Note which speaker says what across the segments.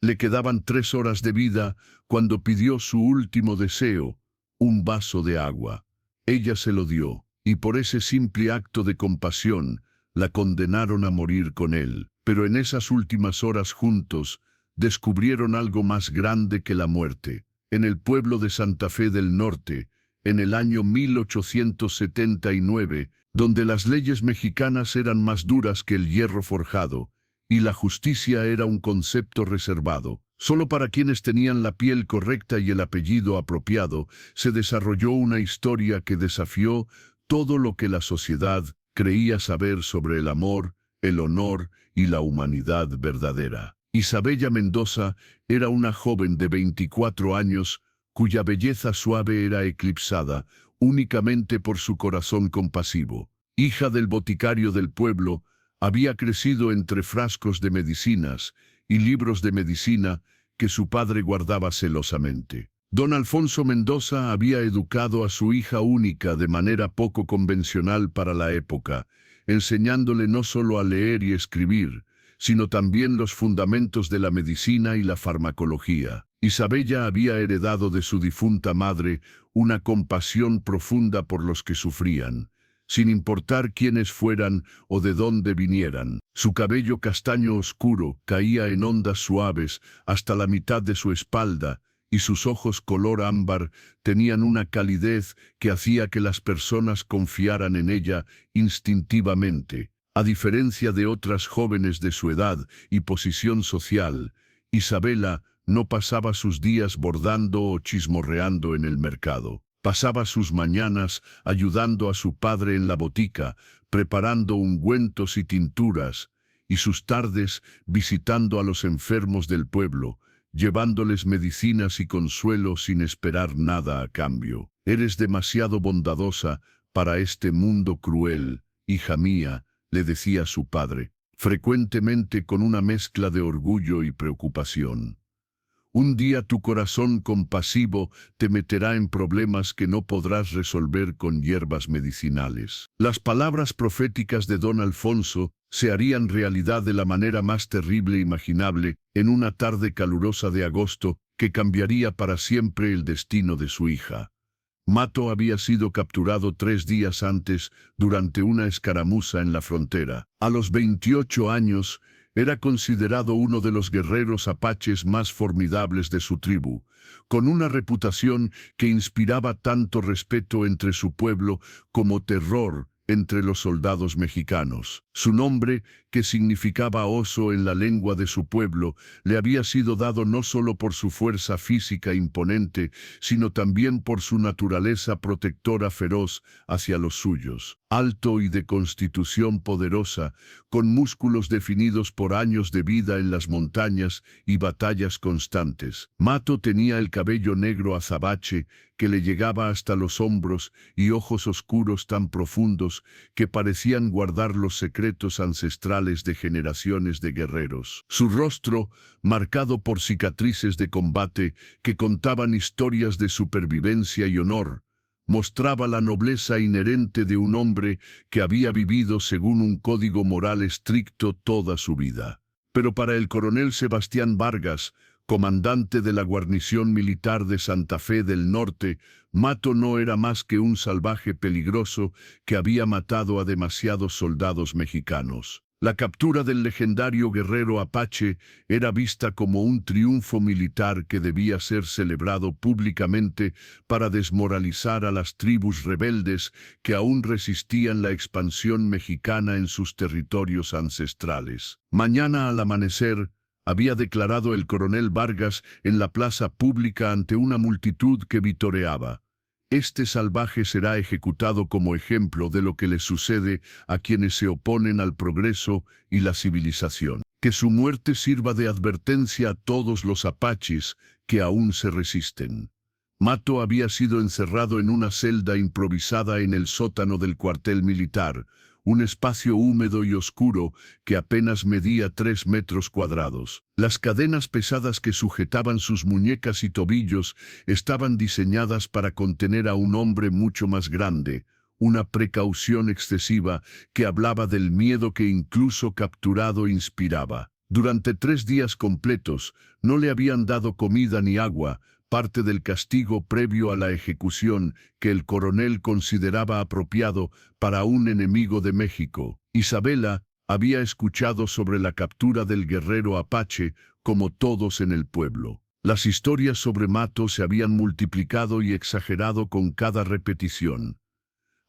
Speaker 1: Le quedaban 3 horas de vida cuando pidió su último deseo, un vaso de agua. Ella se lo dio, y por ese simple acto de compasión, la condenaron a morir con él. Pero en esas últimas horas juntos, descubrieron algo más grande que la muerte. En el pueblo de Santa Fe del Norte, en el año 1879, donde las leyes mexicanas eran más duras que el hierro forjado, y la justicia era un concepto reservado, solo para quienes tenían la piel correcta y el apellido apropiado, se desarrolló una historia que desafió todo lo que la sociedad creía saber sobre el amor, el honor y la humanidad verdadera. Isabella Mendoza era una joven de 24 años cuya belleza suave era eclipsada únicamente por su corazón compasivo. Hija del boticario del pueblo, había crecido entre frascos de medicinas y libros de medicina que su padre guardaba celosamente. Don Alfonso Mendoza había educado a su hija única de manera poco convencional para la época, enseñándole no solo a leer y escribir, sino también los fundamentos de la medicina y la farmacología. Isabella había heredado de su difunta madre una compasión profunda por los que sufrían, sin importar quiénes fueran o de dónde vinieran. Su cabello castaño oscuro caía en ondas suaves hasta la mitad de su espalda, y sus ojos color ámbar tenían una calidez que hacía que las personas confiaran en ella instintivamente. A diferencia de otras jóvenes de su edad y posición social, Isabela no pasaba sus días bordando o chismorreando en el mercado. Pasaba sus mañanas ayudando a su padre en la botica, preparando ungüentos y tinturas, y sus tardes visitando a los enfermos del pueblo, llevándoles medicinas y consuelo sin esperar nada a cambio. «Eres demasiado bondadosa para este mundo cruel, hija mía», le decía su padre, frecuentemente con una mezcla de orgullo y preocupación. «Un día tu corazón compasivo te meterá en problemas que no podrás resolver con hierbas medicinales». Las palabras proféticas de don Alfonso se harían realidad de la manera más terrible imaginable en una tarde calurosa de agosto que cambiaría para siempre el destino de su hija. Mato había sido capturado 3 días antes durante una escaramuza en la frontera. A los 28 años, era considerado uno de los guerreros apaches más formidables de su tribu, con una reputación que inspiraba tanto respeto entre su pueblo como terror entre los soldados mexicanos. Su nombre, que significaba oso en la lengua de su pueblo, le había sido dado no solo por su fuerza física imponente, sino también por su naturaleza protectora feroz hacia los suyos. Alto y de constitución poderosa, con músculos definidos por años de vida en las montañas y batallas constantes. Mato tenía el cabello negro azabache que le llegaba hasta los hombros y ojos oscuros tan profundos que parecían guardar los secretos ancestrales de generaciones de guerreros. Su rostro, marcado por cicatrices de combate que contaban historias de supervivencia y honor, mostraba la nobleza inherente de un hombre que había vivido según un código moral estricto toda su vida. Pero para el coronel Sebastián Vargas, comandante de la guarnición militar de Santa Fe del Norte, Mato no era más que un salvaje peligroso que había matado a demasiados soldados mexicanos. La captura del legendario guerrero apache era vista como un triunfo militar que debía ser celebrado públicamente para desmoralizar a las tribus rebeldes que aún resistían la expansión mexicana en sus territorios ancestrales. Mañana al amanecer, había declarado el coronel Vargas en la plaza pública ante una multitud que vitoreaba: «Este salvaje será ejecutado como ejemplo de lo que le sucede a quienes se oponen al progreso y la civilización. Que su muerte sirva de advertencia a todos los apaches que aún se resisten». Mato había sido encerrado en una celda improvisada en el sótano del cuartel militar, un espacio húmedo y oscuro que apenas medía 3 metros cuadrados. Las cadenas pesadas que sujetaban sus muñecas y tobillos estaban diseñadas para contener a un hombre mucho más grande, una precaución excesiva que hablaba del miedo que incluso capturado inspiraba. Durante 3 días completos no le habían dado comida ni agua, parte del castigo previo a la ejecución que el coronel consideraba apropiado para un enemigo de México. Isabela había escuchado sobre la captura del guerrero apache como todos en el pueblo. Las historias sobre Mato se habían multiplicado y exagerado con cada repetición.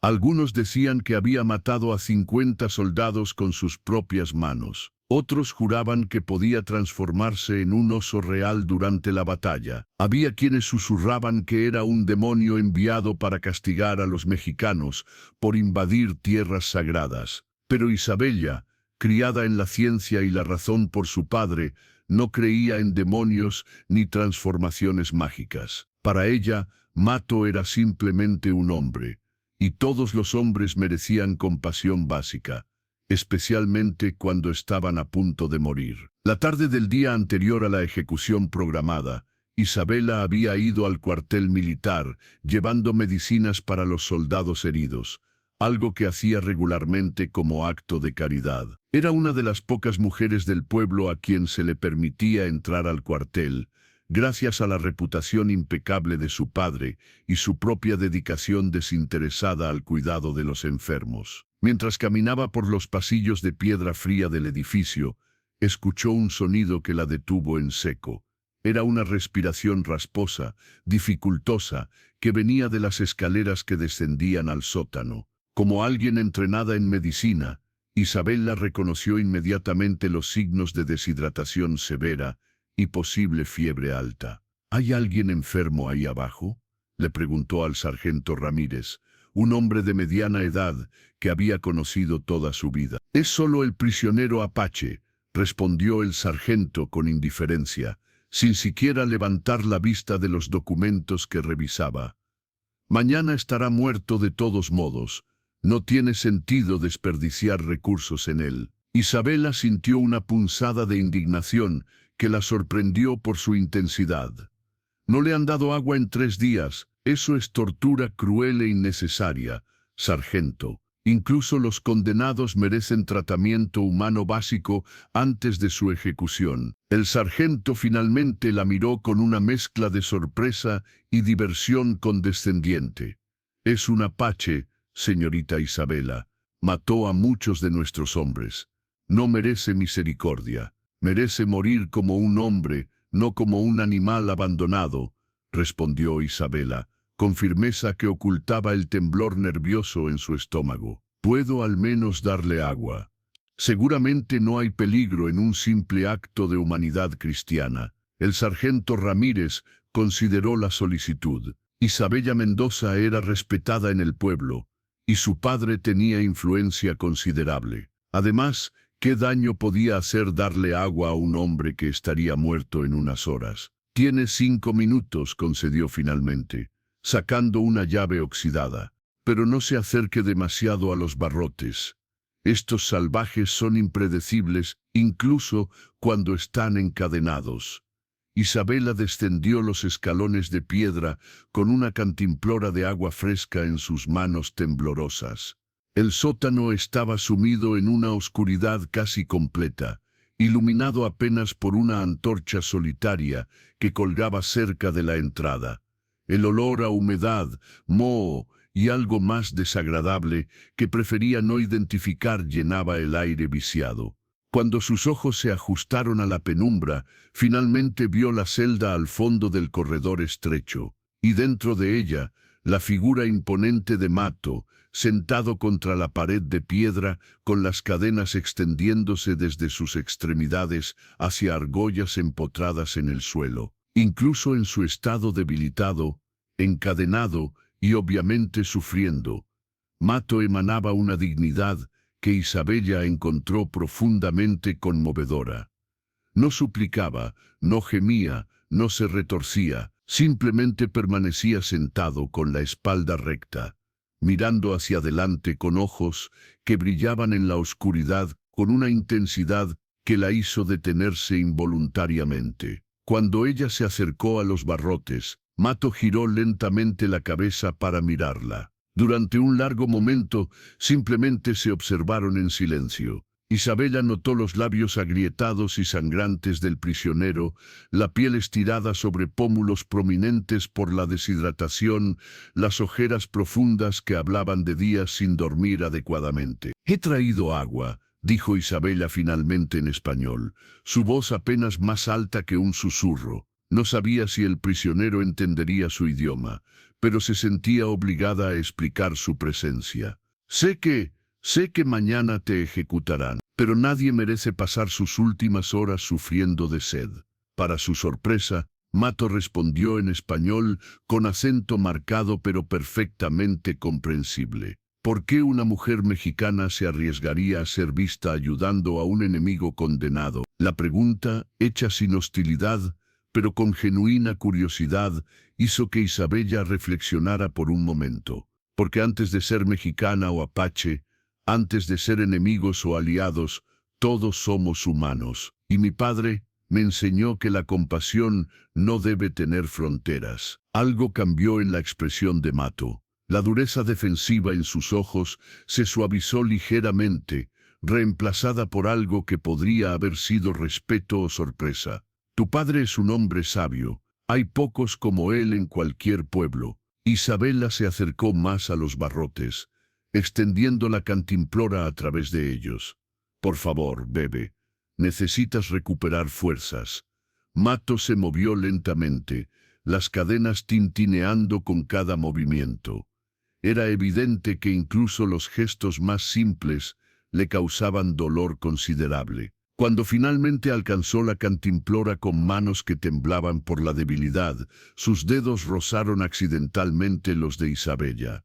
Speaker 1: Algunos decían que había matado a 50 soldados con sus propias manos. Otros juraban que podía transformarse en un oso real durante la batalla. Había quienes susurraban que era un demonio enviado para castigar a los mexicanos por invadir tierras sagradas. Pero Isabella, criada en la ciencia y la razón por su padre, no creía en demonios ni transformaciones mágicas. Para ella, Mato era simplemente un hombre, y todos los hombres merecían compasión básica, especialmente cuando estaban a punto de morir. La tarde del día anterior a la ejecución programada, Isabela había ido al cuartel militar llevando medicinas para los soldados heridos, algo que hacía regularmente como acto de caridad. Era una de las pocas mujeres del pueblo a quien se le permitía entrar al cuartel, gracias a la reputación impecable de su padre y su propia dedicación desinteresada al cuidado de los enfermos. Mientras caminaba por los pasillos de piedra fría del edificio, escuchó un sonido que la detuvo en seco. Era una respiración rasposa, dificultosa, que venía de las escaleras que descendían al sótano. Como alguien entrenada en medicina, Isabela reconoció inmediatamente los signos de deshidratación severa y posible fiebre alta. ¿Hay alguien enfermo ahí abajo?, le preguntó al sargento Ramírez, un hombre de mediana edad que había conocido toda su vida. «Es solo el prisionero apache», respondió el sargento con indiferencia, sin siquiera levantar la vista de los documentos que revisaba. «Mañana estará muerto de todos modos. No tiene sentido desperdiciar recursos en él». Isabela sintió una punzada de indignación que la sorprendió por su intensidad. «No le han dado agua en 3 días. Eso es tortura cruel e innecesaria, sargento. Incluso los condenados merecen tratamiento humano básico antes de su ejecución». El sargento finalmente la miró con una mezcla de sorpresa y diversión condescendiente. «Es un apache, señorita Isabela. Mató a muchos de nuestros hombres. No merece misericordia. Merece morir como un hombre, no como un animal abandonado», respondió Isabela, con firmeza que ocultaba el temblor nervioso en su estómago. «¿Puedo al menos darle agua? Seguramente no hay peligro en un simple acto de humanidad cristiana». El sargento Ramírez consideró la solicitud. Isabella Mendoza era respetada en el pueblo, y su padre tenía influencia considerable. Además, ¿qué daño podía hacer darle agua a un hombre que estaría muerto en unas horas? «Tiene 5 minutos», concedió finalmente, sacando una llave oxidada. «Pero no se acerque demasiado a los barrotes. Estos salvajes son impredecibles, incluso cuando están encadenados». Isabela descendió los escalones de piedra con una cantimplora de agua fresca en sus manos temblorosas. El sótano estaba sumido en una oscuridad casi completa, iluminado apenas por una antorcha solitaria que colgaba cerca de la entrada. El olor a humedad, moho y algo más desagradable que prefería no identificar llenaba el aire viciado. Cuando sus ojos se ajustaron a la penumbra, finalmente vio la celda al fondo del corredor estrecho, y dentro de ella, la figura imponente de Mato, sentado contra la pared de piedra, con las cadenas extendiéndose desde sus extremidades hacia argollas empotradas en el suelo. Incluso en su estado debilitado, encadenado y obviamente sufriendo, Mato emanaba una dignidad que Isabella encontró profundamente conmovedora. No suplicaba, no gemía, no se retorcía, simplemente permanecía sentado con la espalda recta, mirando hacia adelante con ojos que brillaban en la oscuridad con una intensidad que la hizo detenerse involuntariamente. Cuando ella se acercó a los barrotes, Mato giró lentamente la cabeza para mirarla. Durante un largo momento, simplemente se observaron en silencio. Isabella notó los labios agrietados y sangrantes del prisionero, la piel estirada sobre pómulos prominentes por la deshidratación, las ojeras profundas que hablaban de días sin dormir adecuadamente. «He traído agua», dijo Isabella finalmente en español, su voz apenas más alta que un susurro. No sabía si el prisionero entendería su idioma, pero se sentía obligada a explicar su presencia. Sé que mañana te ejecutarán, pero nadie merece pasar sus últimas horas sufriendo de sed. Para su sorpresa, Mato respondió en español con acento marcado pero perfectamente comprensible. ¿Por qué una mujer mexicana se arriesgaría a ser vista ayudando a un enemigo condenado? La pregunta, hecha sin hostilidad, pero con genuina curiosidad, hizo que Isabella reflexionara por un momento. Porque antes de ser mexicana o apache, antes de ser enemigos o aliados, todos somos humanos. Y mi padre me enseñó que la compasión no debe tener fronteras. Algo cambió en la expresión de Mato. La dureza defensiva en sus ojos se suavizó ligeramente, reemplazada por algo que podría haber sido respeto o sorpresa. Tu padre es un hombre sabio. Hay pocos como él en cualquier pueblo. Isabella se acercó más a los barrotes, extendiendo la cantimplora a través de ellos. Por favor, bebe. Necesitas recuperar fuerzas. Mato se movió lentamente, las cadenas tintineando con cada movimiento. Era evidente que incluso los gestos más simples le causaban dolor considerable. Cuando finalmente alcanzó la cantimplora con manos que temblaban por la debilidad, sus dedos rozaron accidentalmente los de Isabella.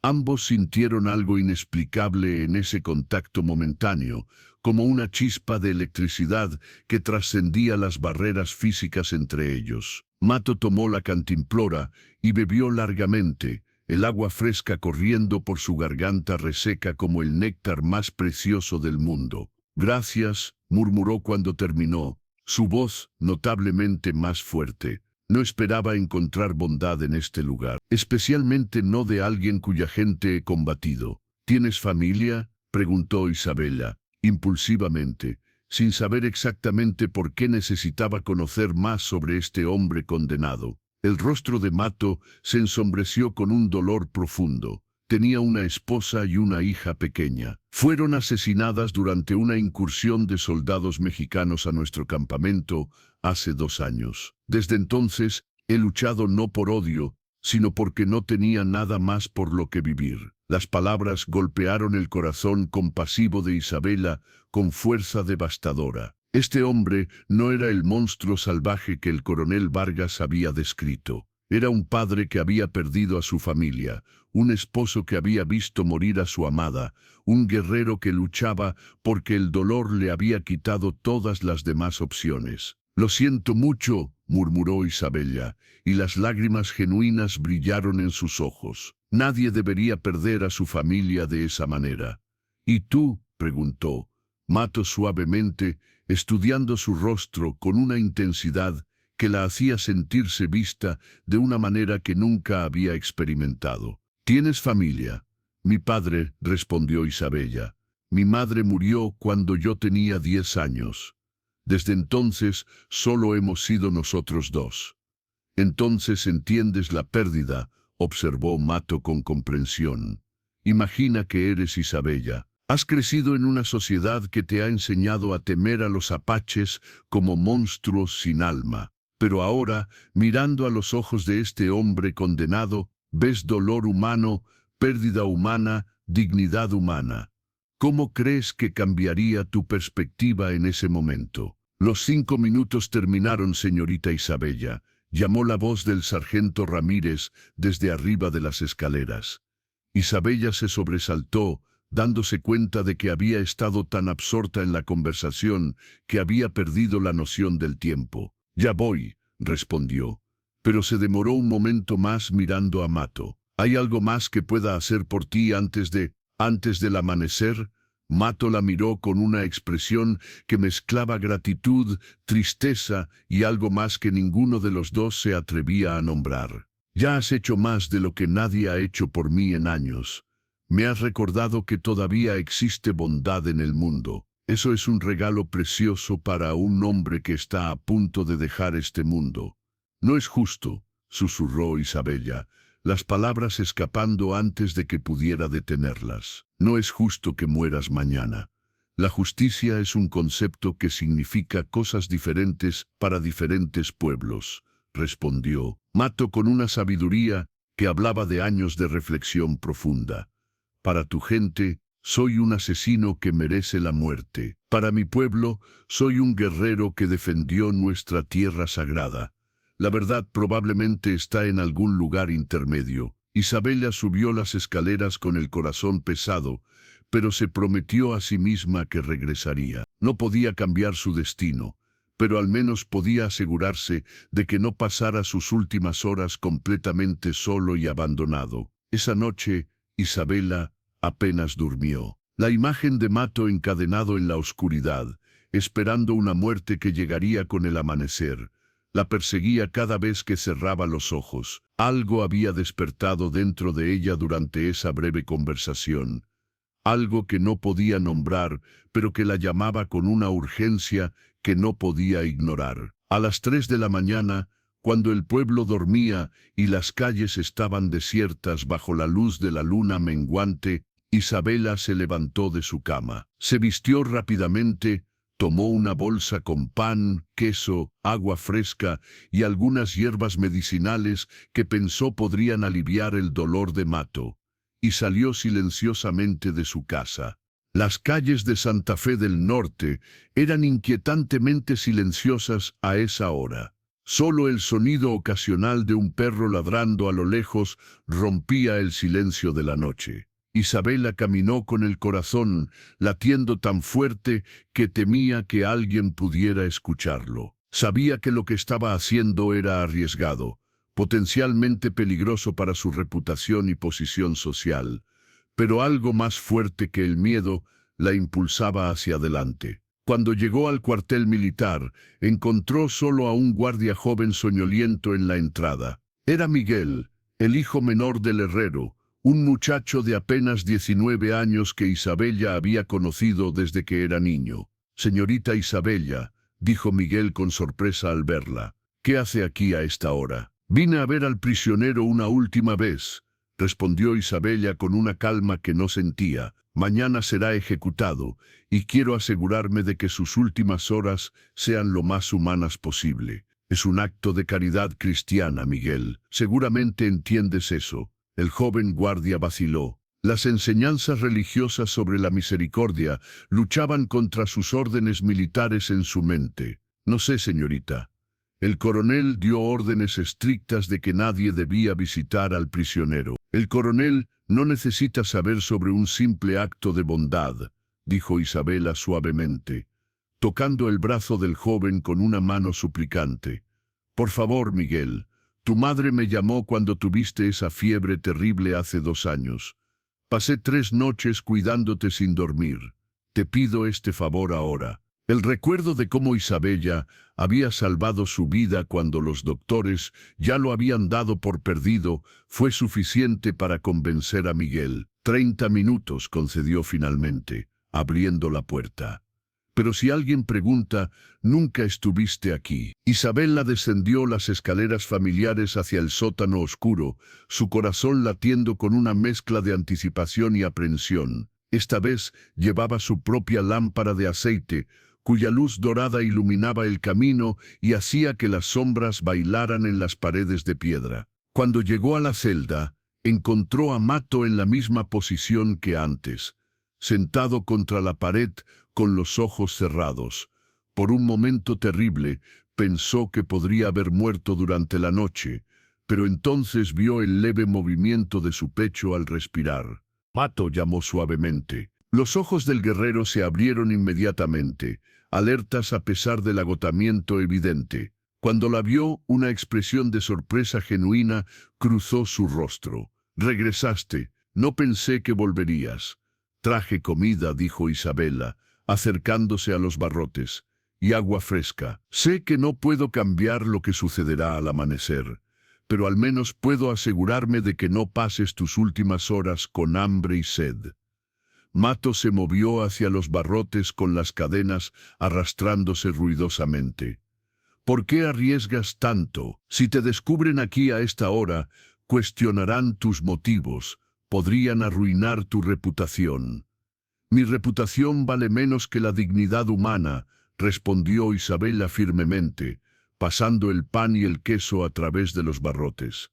Speaker 1: Ambos sintieron algo inexplicable en ese contacto momentáneo, como una chispa de electricidad que trascendía las barreras físicas entre ellos. Mato tomó la cantimplora y bebió largamente, el agua fresca corriendo por su garganta reseca como el néctar más precioso del mundo. Gracias, murmuró cuando terminó, su voz notablemente más fuerte. No esperaba encontrar bondad en este lugar, especialmente no de alguien cuya gente he combatido. ¿Tienes familia?, preguntó Isabella, impulsivamente, sin saber exactamente por qué necesitaba conocer más sobre este hombre condenado. El rostro de Mato se ensombreció con un dolor profundo. Tenía una esposa y una hija pequeña. Fueron asesinadas durante una incursión de soldados mexicanos a nuestro campamento hace 2 años. Desde entonces, he luchado no por odio, sino porque no tenía nada más por lo que vivir. Las palabras golpearon el corazón compasivo de Isabella con fuerza devastadora. Este hombre no era el monstruo salvaje que el coronel Vargas había descrito. Era un padre que había perdido a su familia, un esposo que había visto morir a su amada, un guerrero que luchaba porque el dolor le había quitado todas las demás opciones. Lo siento mucho, murmuró Isabella, y las lágrimas genuinas brillaron en sus ojos. Nadie debería perder a su familia de esa manera. ¿Y tú?, preguntó Mato suavemente, estudiando su rostro con una intensidad que la hacía sentirse vista de una manera que nunca había experimentado. ¿Tienes familia? Mi padre, respondió Isabella. Mi madre murió cuando yo tenía 10 años. Desde entonces solo hemos sido nosotros dos. Entonces entiendes la pérdida, observó Mato con comprensión. Imagina que eres Isabella. Has crecido en una sociedad que te ha enseñado a temer a los apaches como monstruos sin alma. Pero ahora, mirando a los ojos de este hombre condenado, ves dolor humano, pérdida humana, dignidad humana. ¿Cómo crees que cambiaría tu perspectiva en ese momento? Los 5 minutos terminaron, señorita Isabella, llamó la voz del sargento Ramírez desde arriba de las escaleras. Isabella se sobresaltó, dándose cuenta de que había estado tan absorta en la conversación que había perdido la noción del tiempo. Ya voy, respondió, pero se demoró un momento más mirando a Mato. ¿Hay algo más que pueda hacer por ti antes del amanecer? Mato la miró con una expresión que mezclaba gratitud, tristeza y algo más que ninguno de los dos se atrevía a nombrar. Ya has hecho más de lo que nadie ha hecho por mí en años. Me has recordado que todavía existe bondad en el mundo. Eso es un regalo precioso para un hombre que está a punto de dejar este mundo. No es justo, susurró Isabella, las palabras escapando antes de que pudiera detenerlas. No es justo que mueras mañana. La justicia es un concepto que significa cosas diferentes para diferentes pueblos, respondió Mato con una sabiduría que hablaba de años de reflexión profunda. Para tu gente, soy un asesino que merece la muerte. Para mi pueblo, soy un guerrero que defendió nuestra tierra sagrada. La verdad probablemente está en algún lugar intermedio. Isabella subió las escaleras con el corazón pesado, pero se prometió a sí misma que regresaría. No podía cambiar su destino, pero al menos podía asegurarse de que no pasara sus últimas horas completamente solo y abandonado. Esa noche, Isabella apenas durmió. La imagen de Mato encadenado en la oscuridad, esperando una muerte que llegaría con el amanecer, la perseguía cada vez que cerraba los ojos. Algo había despertado dentro de ella durante esa breve conversación. Algo que no podía nombrar, pero que la llamaba con una urgencia que no podía ignorar. A las 3 de la mañana, cuando el pueblo dormía y las calles estaban desiertas bajo la luz de la luna menguante, Isabella se levantó de su cama. Se vistió rápidamente, tomó una bolsa con pan, queso, agua fresca y algunas hierbas medicinales que pensó podrían aliviar el dolor de Mato, y salió silenciosamente de su casa. Las calles de Santa Fe del Norte eran inquietantemente silenciosas a esa hora. Solo el sonido ocasional de un perro ladrando a lo lejos rompía el silencio de la noche. Isabella caminó con el corazón latiendo tan fuerte que temía que alguien pudiera escucharlo. Sabía que lo que estaba haciendo era arriesgado, potencialmente peligroso para su reputación y posición social, pero algo más fuerte que el miedo la impulsaba hacia adelante. Cuando llegó al cuartel militar, encontró solo a un guardia joven soñoliento en la entrada. Era Miguel, el hijo menor del herrero, un muchacho de apenas 19 años que Isabella había conocido desde que era niño. «Señorita Isabella», dijo Miguel con sorpresa al verla, «¿qué hace aquí a esta hora?» «Vine a ver al prisionero una última vez», respondió Isabella con una calma que no sentía. «Mañana será ejecutado, y quiero asegurarme de que sus últimas horas sean lo más humanas posible. Es un acto de caridad cristiana, Miguel. Seguramente entiendes eso». El joven guardia vaciló. Las enseñanzas religiosas sobre la misericordia luchaban contra sus órdenes militares en su mente. «No sé, señorita». El coronel dio órdenes estrictas de que nadie debía visitar al prisionero. «El coronel no necesita saber sobre un simple acto de bondad», dijo Isabella suavemente, tocando el brazo del joven con una mano suplicante. «Por favor, Miguel, tu madre me llamó cuando tuviste esa fiebre terrible hace 2 años. Pasé 3 noches cuidándote sin dormir. Te pido este favor ahora». El recuerdo de cómo Isabella había salvado su vida cuando los doctores ya lo habían dado por perdido fue suficiente para convencer a Miguel. 30 minutos, concedió finalmente, abriendo la puerta. «Pero si alguien pregunta, nunca estuviste aquí». Isabella descendió las escaleras familiares hacia el sótano oscuro, su corazón latiendo con una mezcla de anticipación y aprensión. Esta vez llevaba su propia lámpara de aceite, cuya luz dorada iluminaba el camino y hacía que las sombras bailaran en las paredes de piedra. Cuando llegó a la celda, encontró a Mato en la misma posición que antes, sentado contra la pared con los ojos cerrados. Por un momento terrible, pensó que podría haber muerto durante la noche, pero entonces vio el leve movimiento de su pecho al respirar. «Mato», llamó suavemente. Los ojos del guerrero se abrieron inmediatamente, alertas a pesar del agotamiento evidente. Cuando la vio, una expresión de sorpresa genuina cruzó su rostro. «Regresaste. No pensé que volverías». «Traje comida», dijo Isabella, acercándose a los barrotes, «y agua fresca. Sé que no puedo cambiar lo que sucederá al amanecer, pero al menos puedo asegurarme de que no pases tus últimas horas con hambre y sed». Mato se movió hacia los barrotes con las cadenas arrastrándose ruidosamente. ¿Por qué arriesgas tanto? Si te descubren aquí a esta hora, cuestionarán tus motivos, podrían arruinar tu reputación. Mi reputación vale menos que la dignidad humana, respondió Isabela firmemente, pasando el pan y el queso a través de los barrotes.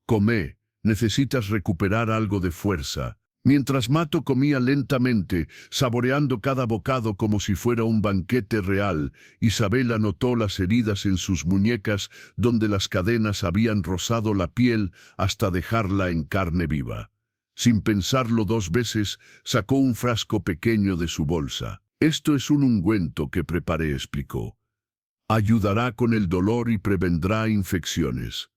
Speaker 1: Come, necesitas recuperar algo de fuerza. Mientras Mato comía lentamente, saboreando cada bocado como si fuera un banquete real, Isabela notó las heridas en sus muñecas donde las cadenas habían rozado la piel hasta dejarla en carne viva. Sin pensarlo 2 veces, sacó un frasco pequeño de su bolsa. Esto es un ungüento que preparé, explicó. Ayudará con el dolor y prevendrá infecciones.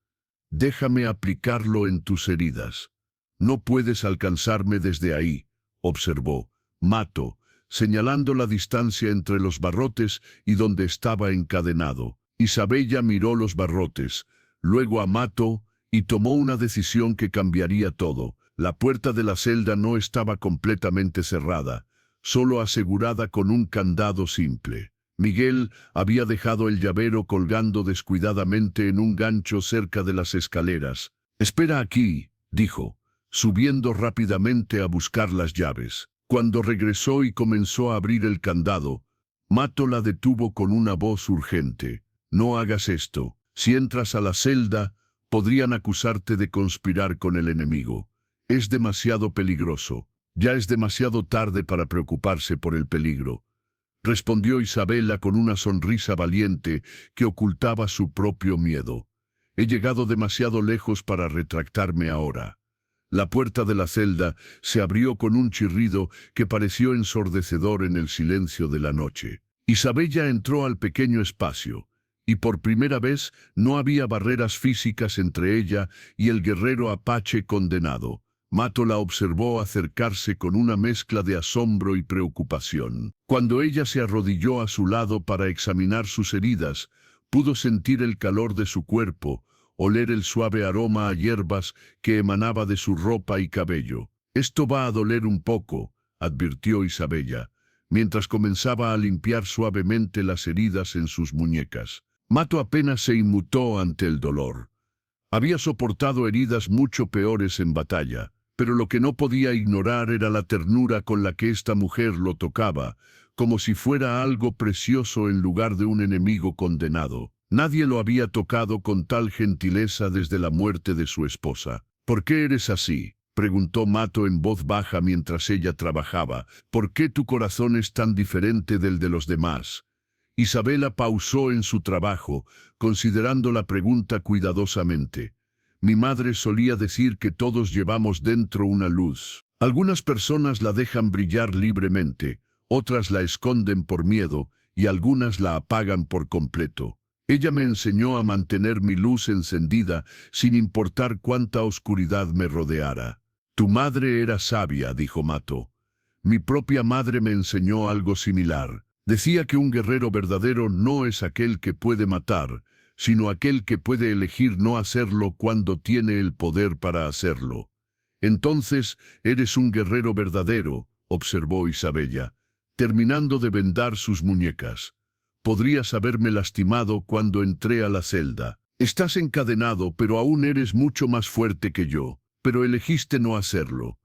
Speaker 1: Déjame aplicarlo en tus heridas. No puedes alcanzarme desde ahí, observó Mato, señalando la distancia entre los barrotes y donde estaba encadenado. Isabella miró los barrotes, luego a Mato, y tomó una decisión que cambiaría todo. La puerta de la celda no estaba completamente cerrada, solo asegurada con un candado simple. Miguel había dejado el llavero colgando descuidadamente en un gancho cerca de las escaleras. «Espera aquí», dijo, subiendo rápidamente a buscar las llaves. Cuando regresó y comenzó a abrir el candado, Mato la detuvo con una voz urgente. «No hagas esto. Si entras a la celda, podrían acusarte de conspirar con el enemigo. Es demasiado peligroso. Ya es demasiado tarde para preocuparse por el peligro», respondió Isabela con una sonrisa valiente que ocultaba su propio miedo. «He llegado demasiado lejos para retractarme ahora». La puerta de la celda se abrió con un chirrido que pareció ensordecedor en el silencio de la noche. Isabella entró al pequeño espacio, y por primera vez no había barreras físicas entre ella y el guerrero apache condenado. Mato la observó acercarse con una mezcla de asombro y preocupación. Cuando ella se arrodilló a su lado para examinar sus heridas, pudo sentir el calor de su cuerpo, oler el suave aroma a hierbas que emanaba de su ropa y cabello. «Esto va a doler un poco», advirtió Isabella, mientras comenzaba a limpiar suavemente las heridas en sus muñecas. Mato apenas se inmutó ante el dolor. Había soportado heridas mucho peores en batalla, pero lo que no podía ignorar era la ternura con la que esta mujer lo tocaba, como si fuera algo precioso en lugar de un enemigo condenado. Nadie lo había tocado con tal gentileza desde la muerte de su esposa. «¿Por qué eres así?», preguntó Mato en voz baja mientras ella trabajaba. «¿Por qué tu corazón es tan diferente del de los demás?». Isabela pausó en su trabajo, considerando la pregunta cuidadosamente. «Mi madre solía decir que todos llevamos dentro una luz. Algunas personas la dejan brillar libremente, otras la esconden por miedo y algunas la apagan por completo. Ella me enseñó a mantener mi luz encendida sin importar cuánta oscuridad me rodeara». «Tu madre era sabia», dijo Mato. «Mi propia madre me enseñó algo similar. Decía que un guerrero verdadero no es aquel que puede matar, sino aquel que puede elegir no hacerlo cuando tiene el poder para hacerlo». «Entonces, eres un guerrero verdadero», observó Isabella, terminando de vendar sus muñecas. «Podrías haberme lastimado cuando entré a la celda. Estás encadenado, pero aún eres mucho más fuerte que yo, pero elegiste no hacerlo».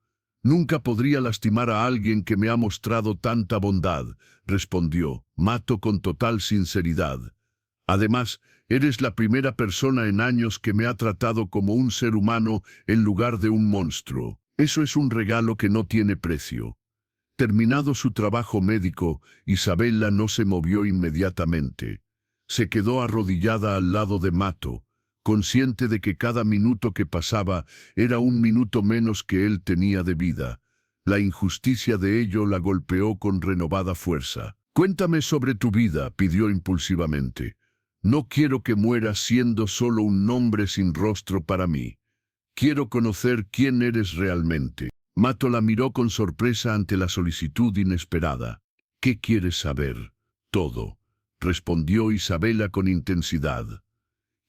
Speaker 1: «Nunca podría lastimar a alguien que me ha mostrado tanta bondad», respondió Mato con total sinceridad. «Además, eres la primera persona en años que me ha tratado como un ser humano en lugar de un monstruo. Eso es un regalo que no tiene precio». Terminado su trabajo médico, Isabella no se movió inmediatamente. Se quedó arrodillada al lado de Mato, consciente de que cada minuto que pasaba era un minuto menos que él tenía de vida. La injusticia de ello la golpeó con renovada fuerza. «Cuéntame sobre tu vida», pidió impulsivamente. «No quiero que mueras siendo solo un nombre sin rostro para mí. Quiero conocer quién eres realmente». Mato la miró con sorpresa ante la solicitud inesperada. «¿Qué quieres saber?» «Todo», respondió Isabela con intensidad.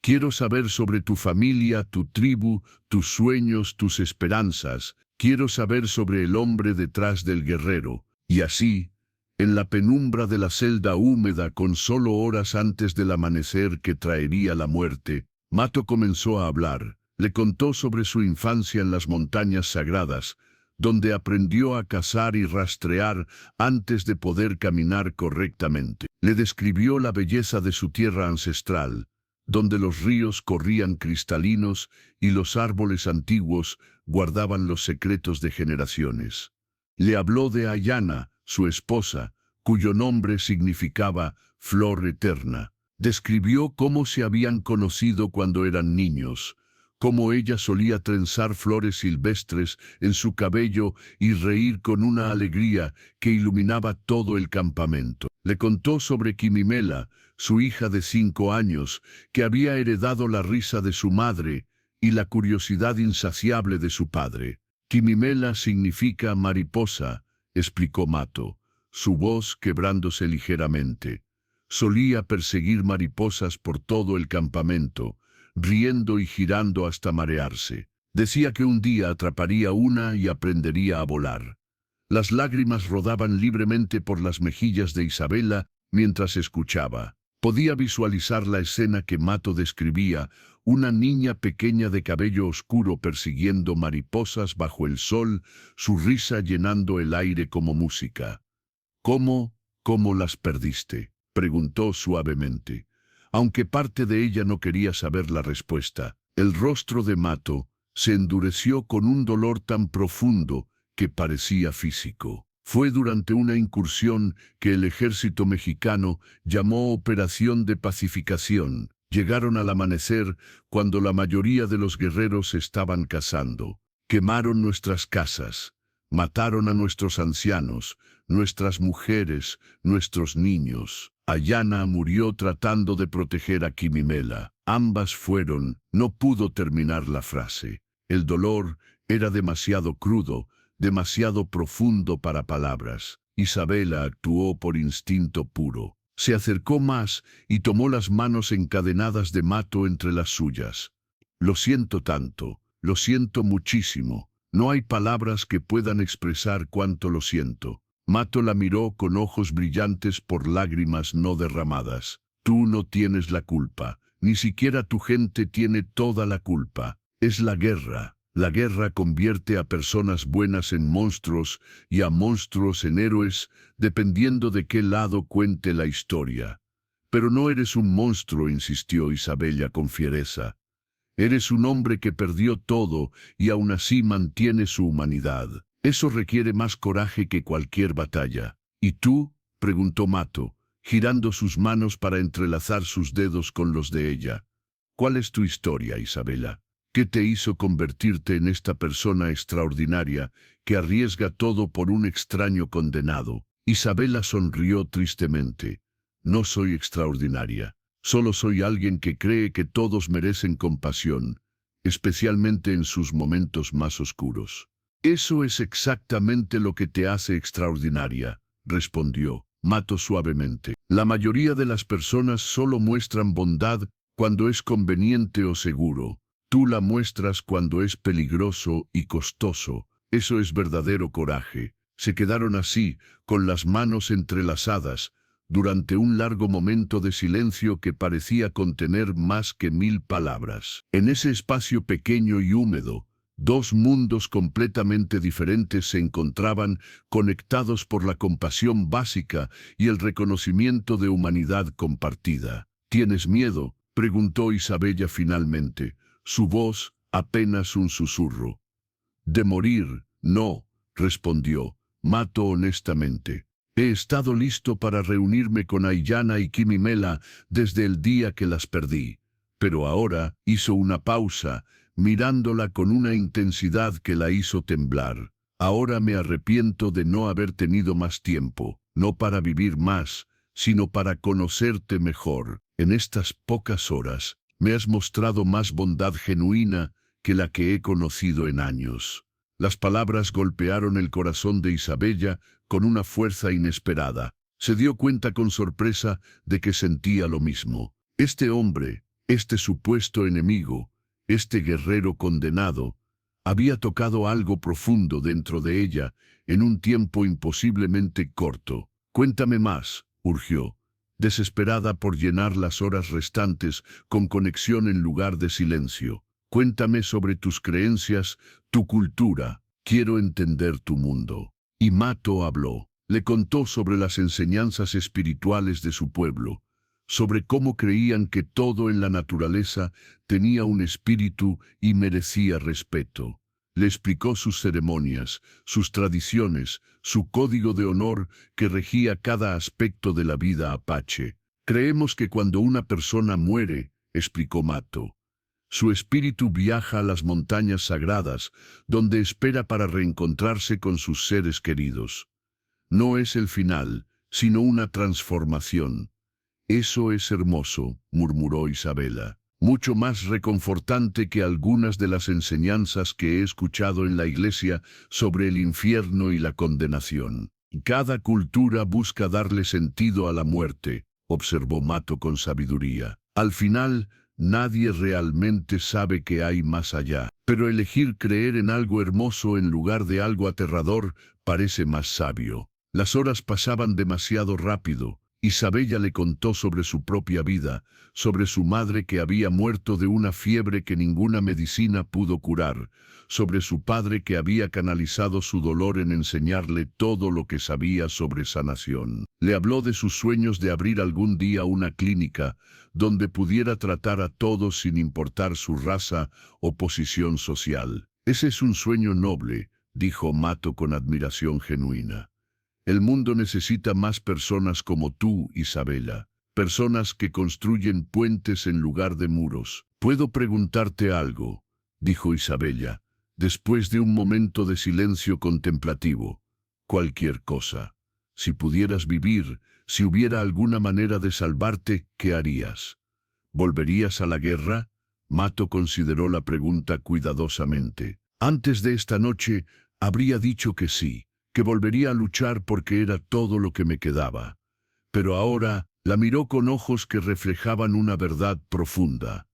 Speaker 1: «Quiero saber sobre tu familia, tu tribu, tus sueños, tus esperanzas. Quiero saber sobre el hombre detrás del guerrero. Y así, en la penumbra de la celda húmeda con solo horas antes del amanecer que traería la muerte, Mato comenzó a hablar. Le contó sobre su infancia en las montañas sagradas, donde aprendió a cazar y rastrear antes de poder caminar correctamente. Le describió la belleza de su tierra ancestral, donde los ríos corrían cristalinos y los árboles antiguos guardaban los secretos de generaciones. Le habló de Ayana, su esposa, cuyo nombre significaba flor eterna. Describió cómo se habían conocido cuando eran niños, cómo ella solía trenzar flores silvestres en su cabello y reír con una alegría que iluminaba todo el campamento. Le contó sobre Quimimela, su hija de 5 años, que había heredado la risa de su madre y la curiosidad insaciable de su padre. Quimimela significa mariposa, explicó Mato, su voz quebrándose ligeramente. Solía perseguir mariposas por todo el campamento, riendo y girando hasta marearse. Decía que un día atraparía una y aprendería a volar. Las lágrimas rodaban libremente por las mejillas de Isabela mientras escuchaba. Podía visualizar la escena que Mato describía, una niña pequeña de cabello oscuro persiguiendo mariposas bajo el sol, su risa llenando el aire como música. ¿Cómo las perdiste?, preguntó suavemente. Aunque parte de ella no quería saber la respuesta, el rostro de Mato se endureció con un dolor tan profundo que parecía físico. Fue durante una incursión que el ejército mexicano llamó Operación de Pacificación. Llegaron al amanecer cuando la mayoría de los guerreros estaban cazando. Quemaron nuestras casas, mataron a nuestros ancianos, nuestras mujeres, nuestros niños. Ayana murió tratando de proteger a Quimimela. Ambas fueron, no pudo terminar la frase. El dolor era demasiado crudo, demasiado profundo para palabras. Isabela actuó por instinto puro. Se acercó más y tomó las manos encadenadas de Mato entre las suyas. Lo siento tanto, lo siento muchísimo. No hay palabras que puedan expresar cuánto lo siento. Mato la miró con ojos brillantes por lágrimas no derramadas. Tú no tienes la culpa, ni siquiera tu gente tiene toda la culpa. Es la guerra. La guerra convierte a personas buenas en monstruos y a monstruos en héroes, dependiendo de qué lado cuente la historia. Pero no eres un monstruo, insistió Isabela con fiereza. Eres un hombre que perdió todo y aún así mantiene su humanidad. Eso requiere más coraje que cualquier batalla. ¿Y tú?, preguntó Mato, girando sus manos para entrelazar sus dedos con los de ella. ¿Cuál es tu historia, Isabela? ¿Qué te hizo convertirte en esta persona extraordinaria que arriesga todo por un extraño condenado? Isabela sonrió tristemente. No soy extraordinaria. Solo soy alguien que cree que todos merecen compasión, especialmente en sus momentos más oscuros. Eso es exactamente lo que te hace extraordinaria, respondió Mato suavemente. La mayoría de las personas solo muestran bondad cuando es conveniente o seguro. Tú la muestras cuando es peligroso y costoso. Eso es verdadero coraje. Se quedaron así, con las manos entrelazadas, durante un largo momento de silencio que parecía contener más que 1000 palabras. En ese espacio pequeño y húmedo, dos mundos completamente diferentes se encontraban, conectados por la compasión básica y el reconocimiento de humanidad compartida. ¿Tienes miedo?, preguntó Isabela finalmente, su voz apenas un susurro. De morir, no, respondió Mato honestamente. He estado listo para reunirme con Ayana y Quimimela desde el día que las perdí. Pero ahora hizo una pausa, mirándola con una intensidad que la hizo temblar. Ahora me arrepiento de no haber tenido más tiempo, no para vivir más, sino para conocerte mejor. En estas pocas horas, me has mostrado más bondad genuina que la que he conocido en años. Las palabras golpearon el corazón de Isabela con una fuerza inesperada. Se dio cuenta con sorpresa de que sentía lo mismo. Este hombre, este supuesto enemigo, este guerrero condenado, Había tocado algo profundo dentro de ella en un tiempo imposiblemente corto. Cuéntame más, urgió, desesperada por llenar las horas restantes con conexión en lugar de silencio. Cuéntame sobre tus creencias, tu cultura. Quiero entender tu mundo. Y Mato habló. Le contó sobre las enseñanzas espirituales de su pueblo, sobre cómo creían que todo en la naturaleza tenía un espíritu y merecía respeto. Le explicó sus ceremonias, sus tradiciones, su código de honor que regía cada aspecto de la vida apache. Creemos que cuando una persona muere, explicó Mato, su espíritu viaja a las montañas sagradas, donde espera para reencontrarse con sus seres queridos. No es el final, sino una transformación. Eso es hermoso, murmuró Isabela. Mucho más reconfortante que algunas de las enseñanzas que he escuchado en la iglesia sobre el infierno y la condenación. Cada cultura busca darle sentido a la muerte, observó Mato con sabiduría. Al final, nadie realmente sabe qué hay más allá. Pero elegir creer en algo hermoso en lugar de algo aterrador parece más sabio. Las horas pasaban demasiado rápido. Isabella le contó sobre su propia vida, sobre su madre que había muerto de una fiebre que ninguna medicina pudo curar, sobre su padre que había canalizado su dolor en enseñarle todo lo que sabía sobre sanación. Le habló de sus sueños de abrir algún día una clínica donde pudiera tratar a todos sin importar su raza o posición social. Ese es un sueño noble, dijo Mato con admiración genuina. El mundo necesita más personas como tú, Isabela, personas que construyen puentes en lugar de muros. ¿Puedo preguntarte algo?, dijo Isabella, después de un momento de silencio contemplativo. Cualquier cosa. Si pudieras vivir, si hubiera alguna manera de salvarte, ¿qué harías? ¿Volverías a la guerra? Mato consideró la pregunta cuidadosamente. Antes de esta noche, habría dicho que sí, que volvería a luchar porque era todo lo que me quedaba. Pero ahora la miró con ojos que reflejaban una verdad profunda.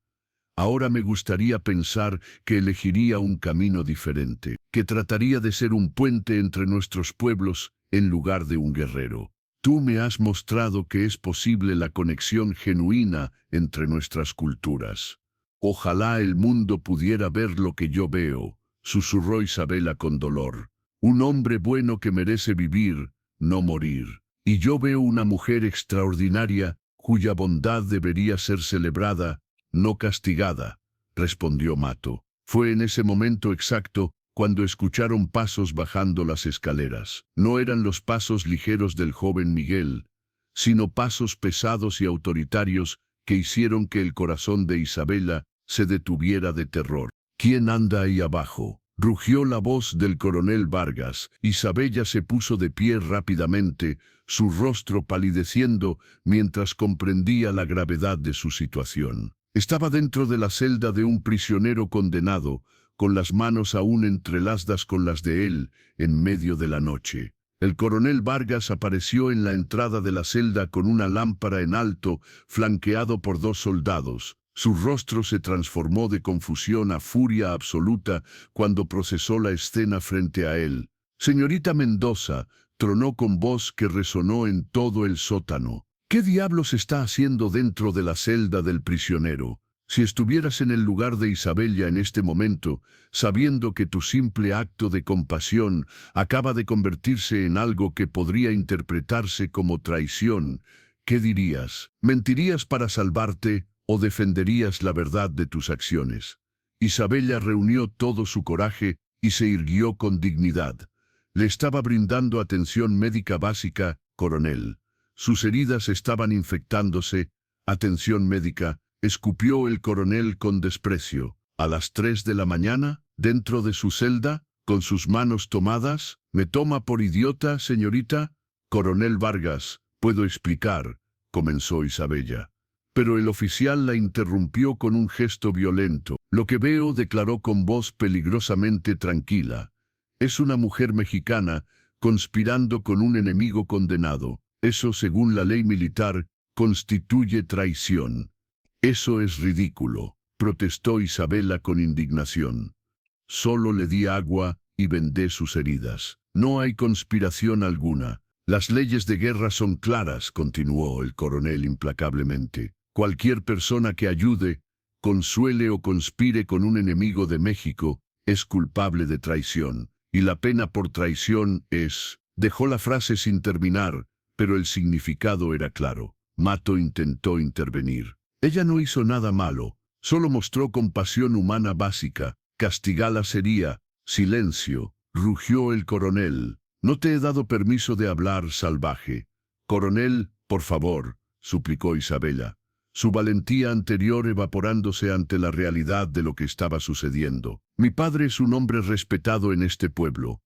Speaker 1: Ahora me gustaría pensar que elegiría un camino diferente, que trataría de ser un puente entre nuestros pueblos en lugar de un guerrero. Tú me has mostrado que es posible la conexión genuina entre nuestras culturas. Ojalá el mundo pudiera ver lo que yo veo, susurró Isabela con dolor. Un hombre bueno que merece vivir, no morir. Y yo veo una mujer extraordinaria, cuya bondad debería ser celebrada, no castigada, respondió Mato. Fue en ese momento exacto cuando escucharon pasos bajando las escaleras. No eran los pasos ligeros del joven Miguel, sino pasos pesados y autoritarios que hicieron que el corazón de Isabela se detuviera de terror. ¿Quién anda ahí abajo?, rugió la voz del coronel Vargas. Isabella se puso de pie rápidamente, su rostro palideciendo mientras comprendía la gravedad de su situación. Estaba dentro de la celda de un prisionero condenado, con las manos aún entrelazadas con las de él, en medio de la noche. El coronel Vargas apareció en la entrada de la celda con una lámpara en alto, flanqueado por 2 soldados. Su rostro se transformó de confusión a furia absoluta cuando procesó la escena frente a él. «Señorita Mendoza», tronó con voz que resonó en todo el sótano. «¿Qué diablos está haciendo dentro de la celda del prisionero? Si estuvieras en el lugar de Isabella en este momento, sabiendo que tu simple acto de compasión acaba de convertirse en algo que podría interpretarse como traición, ¿qué dirías? ¿Mentirías para salvarte o defenderías la verdad de tus acciones?» Isabella reunió todo su coraje y se irguió con dignidad. Le estaba brindando atención médica básica, coronel. Sus heridas estaban infectándose. Atención médica, escupió el coronel con desprecio. A las 3 de la mañana, dentro de su celda, con sus manos tomadas. ¿Me toma por idiota, señorita? Coronel Vargas, puedo explicar, comenzó Isabella. Pero el oficial la interrumpió con un gesto violento. «Lo que veo», declaró con voz peligrosamente tranquila, «es una mujer mexicana conspirando con un enemigo condenado. Eso, según la ley militar, constituye traición». «Eso es ridículo», protestó Isabela con indignación. solo le di agua y vendé sus heridas. No hay conspiración alguna. Las leyes de guerra son claras, continuó el coronel implacablemente. Cualquier persona que ayude, consuele o conspire con un enemigo de México es culpable de traición, y la pena por traición es... Dejó la frase sin terminar, pero el significado era claro. Mato intentó intervenir. Ella no hizo nada malo, solo mostró compasión humana básica. Castigala sería... Silencio, rugió el coronel. No te he dado permiso de hablar, salvaje. Coronel, por favor, suplicó Isabela, su valentía anterior evaporándose ante la realidad de lo que estaba sucediendo. Mi padre es un hombre respetado en este pueblo.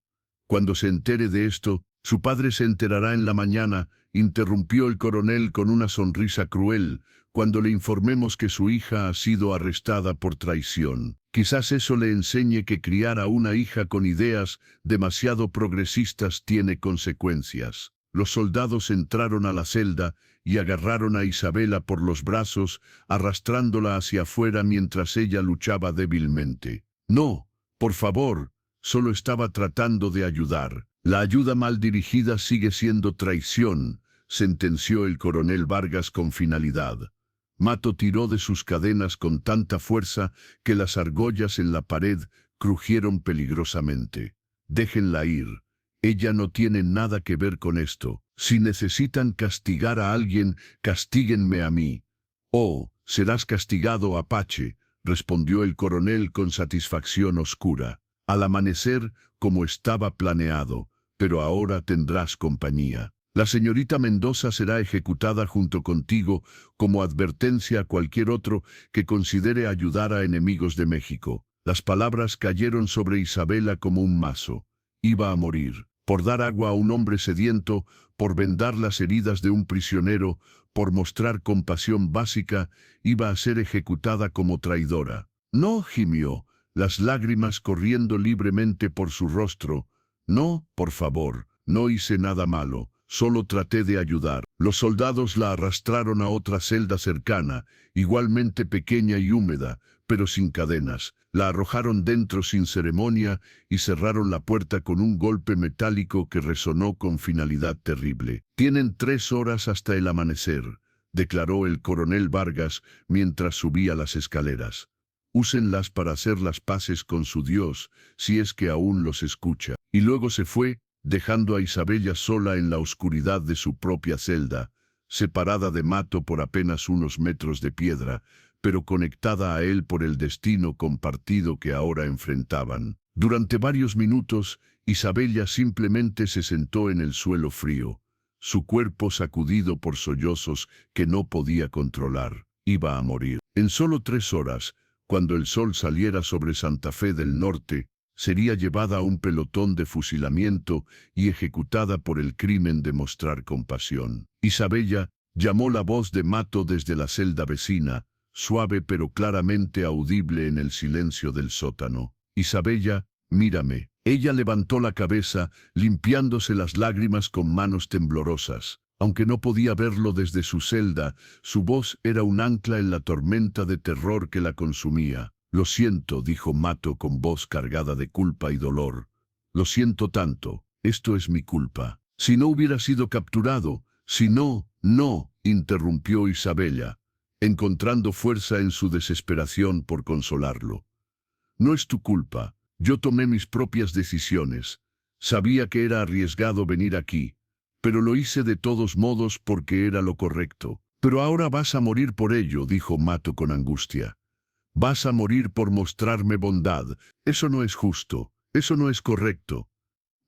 Speaker 1: Cuando se entere de esto, su padre se enterará en la mañana, interrumpió el coronel con una sonrisa cruel, cuando le informemos que su hija ha sido arrestada por traición. Quizás eso le enseñe que criar a una hija con ideas demasiado progresistas tiene consecuencias. Los soldados entraron a la celda y agarraron a Isabela por los brazos, arrastrándola hacia afuera mientras ella luchaba débilmente. No, por favor, solo estaba tratando de ayudar. La ayuda mal dirigida sigue siendo traición, sentenció el coronel Vargas con finalidad. Mato tiró de sus cadenas con tanta fuerza que las argollas en la pared crujieron peligrosamente. Déjenla ir. Ella no tiene nada que ver con esto. Si necesitan castigar a alguien, castíguenme a mí. Oh, serás castigado, Apache, respondió el coronel con satisfacción oscura. Al amanecer, como estaba planeado, pero ahora tendrás compañía. La señorita Mendoza será ejecutada junto contigo como advertencia a cualquier otro que considere ayudar a enemigos de México. Las palabras cayeron sobre Isabela como un mazo. Iba a morir, por dar agua a un hombre sediento, por vendar las heridas de un prisionero, por mostrar compasión básica, iba a ser ejecutada como traidora. No, gimió, las lágrimas corriendo libremente por su rostro. No, por favor, no hice nada malo. Solo traté de ayudar. Los soldados la arrastraron a otra celda cercana, igualmente pequeña y húmeda, pero sin cadenas. La arrojaron dentro sin ceremonia y cerraron la puerta con un golpe metálico que resonó con finalidad terrible. Tienen 3 horas hasta el amanecer, declaró el coronel Vargas mientras subía las escaleras. Úsenlas para hacer las paces con su Dios, si es que aún los escucha. Y luego se fue, dejando a Isabela sola en la oscuridad de su propia celda, separada de Mato por apenas unos metros de piedra, pero conectada a él por el destino compartido que ahora enfrentaban. Durante varios minutos, Isabela simplemente se sentó en el suelo frío, su cuerpo sacudido por sollozos que no podía controlar. Iba a morir. En solo 3 horas, cuando el sol saliera sobre Santa Fe del Norte, sería llevada a un pelotón de fusilamiento y ejecutada por el crimen de mostrar compasión. Isabela llamó la voz de Mato desde la celda vecina, suave pero claramente audible en el silencio del sótano. Isabela, mírame. Ella levantó la cabeza, limpiándose las lágrimas con manos temblorosas. Aunque no podía verlo desde su celda, su voz era un ancla en la tormenta de terror que la consumía. Lo siento, dijo Mato con voz cargada de culpa y dolor. Lo siento tanto, esto es mi culpa. Si no hubiera sido capturado, si no, interrumpió Isabela, encontrando fuerza en su desesperación por consolarlo. No es tu culpa, yo tomé mis propias decisiones. Sabía que era arriesgado venir aquí, pero lo hice de todos modos porque era lo correcto. Pero ahora vas a morir por ello, dijo Mato con angustia. Vas a morir por mostrarme bondad. Eso no es justo. Eso no es correcto.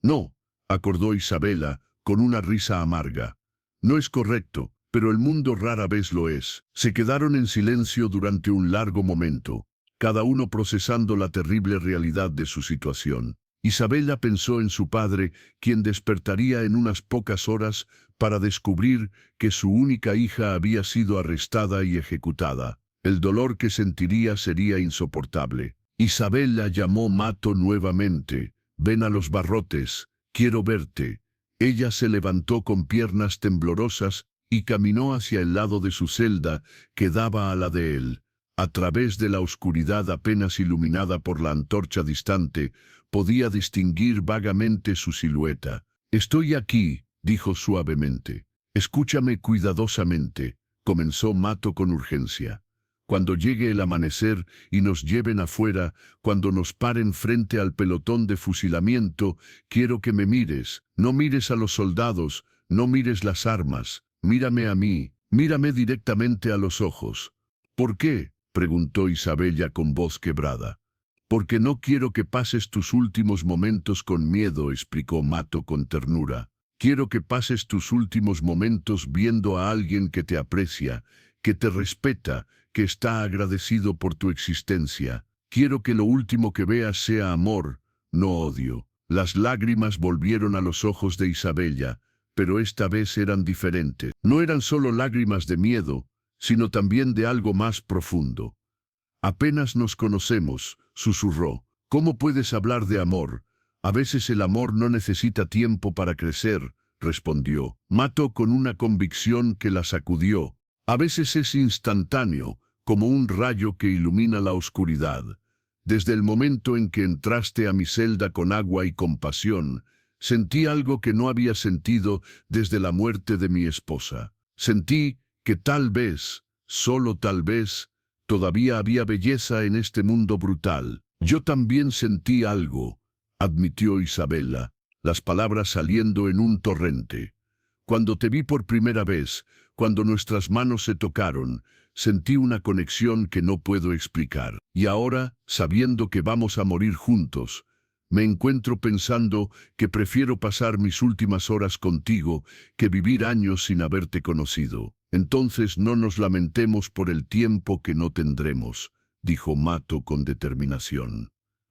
Speaker 1: No, acordó Isabela, con una risa amarga. No es correcto, pero el mundo rara vez lo es. Se quedaron en silencio durante un largo momento, cada uno procesando la terrible realidad de su situación. Isabela pensó en su padre, quien despertaría en unas pocas horas para descubrir que su única hija había sido arrestada y ejecutada. El dolor que sentiría sería insoportable. Isabela llamó Mato nuevamente. Ven a los barrotes, quiero verte. Ella se levantó con piernas temblorosas y caminó hacia el lado de su celda que daba a la de él. A través de la oscuridad apenas iluminada por la antorcha distante, podía distinguir vagamente su silueta. «Estoy aquí», dijo suavemente. «Escúchame cuidadosamente», comenzó Mato con urgencia. «Cuando llegue el amanecer y nos lleven afuera, cuando nos paren frente al pelotón de fusilamiento, quiero que me mires. No mires a los soldados, no mires las armas. Mírame a mí, mírame directamente a los ojos». «¿Por qué?», preguntó Isabella con voz quebrada. «Porque no quiero que pases tus últimos momentos con miedo», explicó Mato con ternura. «Quiero que pases tus últimos momentos viendo a alguien que te aprecia, que te respeta, que está agradecido por tu existencia. Quiero que lo último que veas sea amor, no odio». Las lágrimas volvieron a los ojos de Isabella, pero esta vez eran diferentes. No eran solo lágrimas de miedo, sino también de algo más profundo. «Apenas nos conocemos», susurró. «¿Cómo puedes hablar de amor? A veces el amor no necesita tiempo para crecer», respondió Mato con una convicción que la sacudió. «A veces es instantáneo, como un rayo que ilumina la oscuridad. Desde el momento en que entraste a mi celda con agua y compasión, sentí algo que no había sentido desde la muerte de mi esposa. Sentí que tal vez, solo tal vez, todavía había belleza en este mundo brutal». «Yo también sentí algo», admitió Isabella, las palabras saliendo en un torrente. «Cuando te vi por primera vez, cuando nuestras manos se tocaron, sentí una conexión que no puedo explicar. Y ahora, sabiendo que vamos a morir juntos, me encuentro pensando que prefiero pasar mis últimas horas contigo que vivir años sin haberte conocido. Entonces no nos lamentemos por el tiempo que no tendremos», dijo Mato con determinación.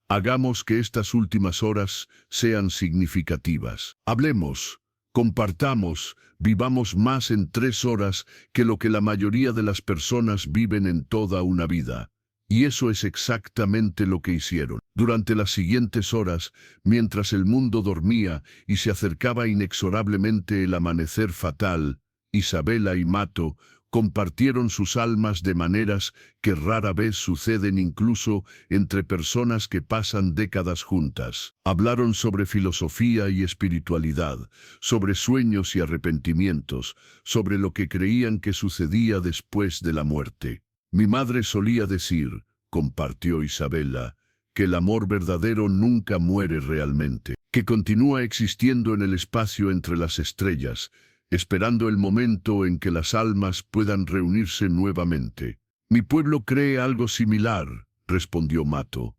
Speaker 1: «Hagamos que estas últimas horas sean significativas. Hablemos, compartamos, vivamos más en 3 horas que lo que la mayoría de las personas viven en toda una vida». Y eso es exactamente lo que hicieron. Durante las siguientes horas, mientras el mundo dormía y se acercaba inexorablemente el amanecer fatal, Isabella y Mato compartieron sus almas de maneras que rara vez suceden incluso entre personas que pasan décadas juntas. Hablaron sobre filosofía y espiritualidad, sobre sueños y arrepentimientos, sobre lo que creían que sucedía después de la muerte. «Mi madre solía decir», compartió Isabella, «que el amor verdadero nunca muere realmente, que continúa existiendo en el espacio entre las estrellas, esperando el momento en que las almas puedan reunirse nuevamente». «Mi pueblo cree algo similar», respondió Mato,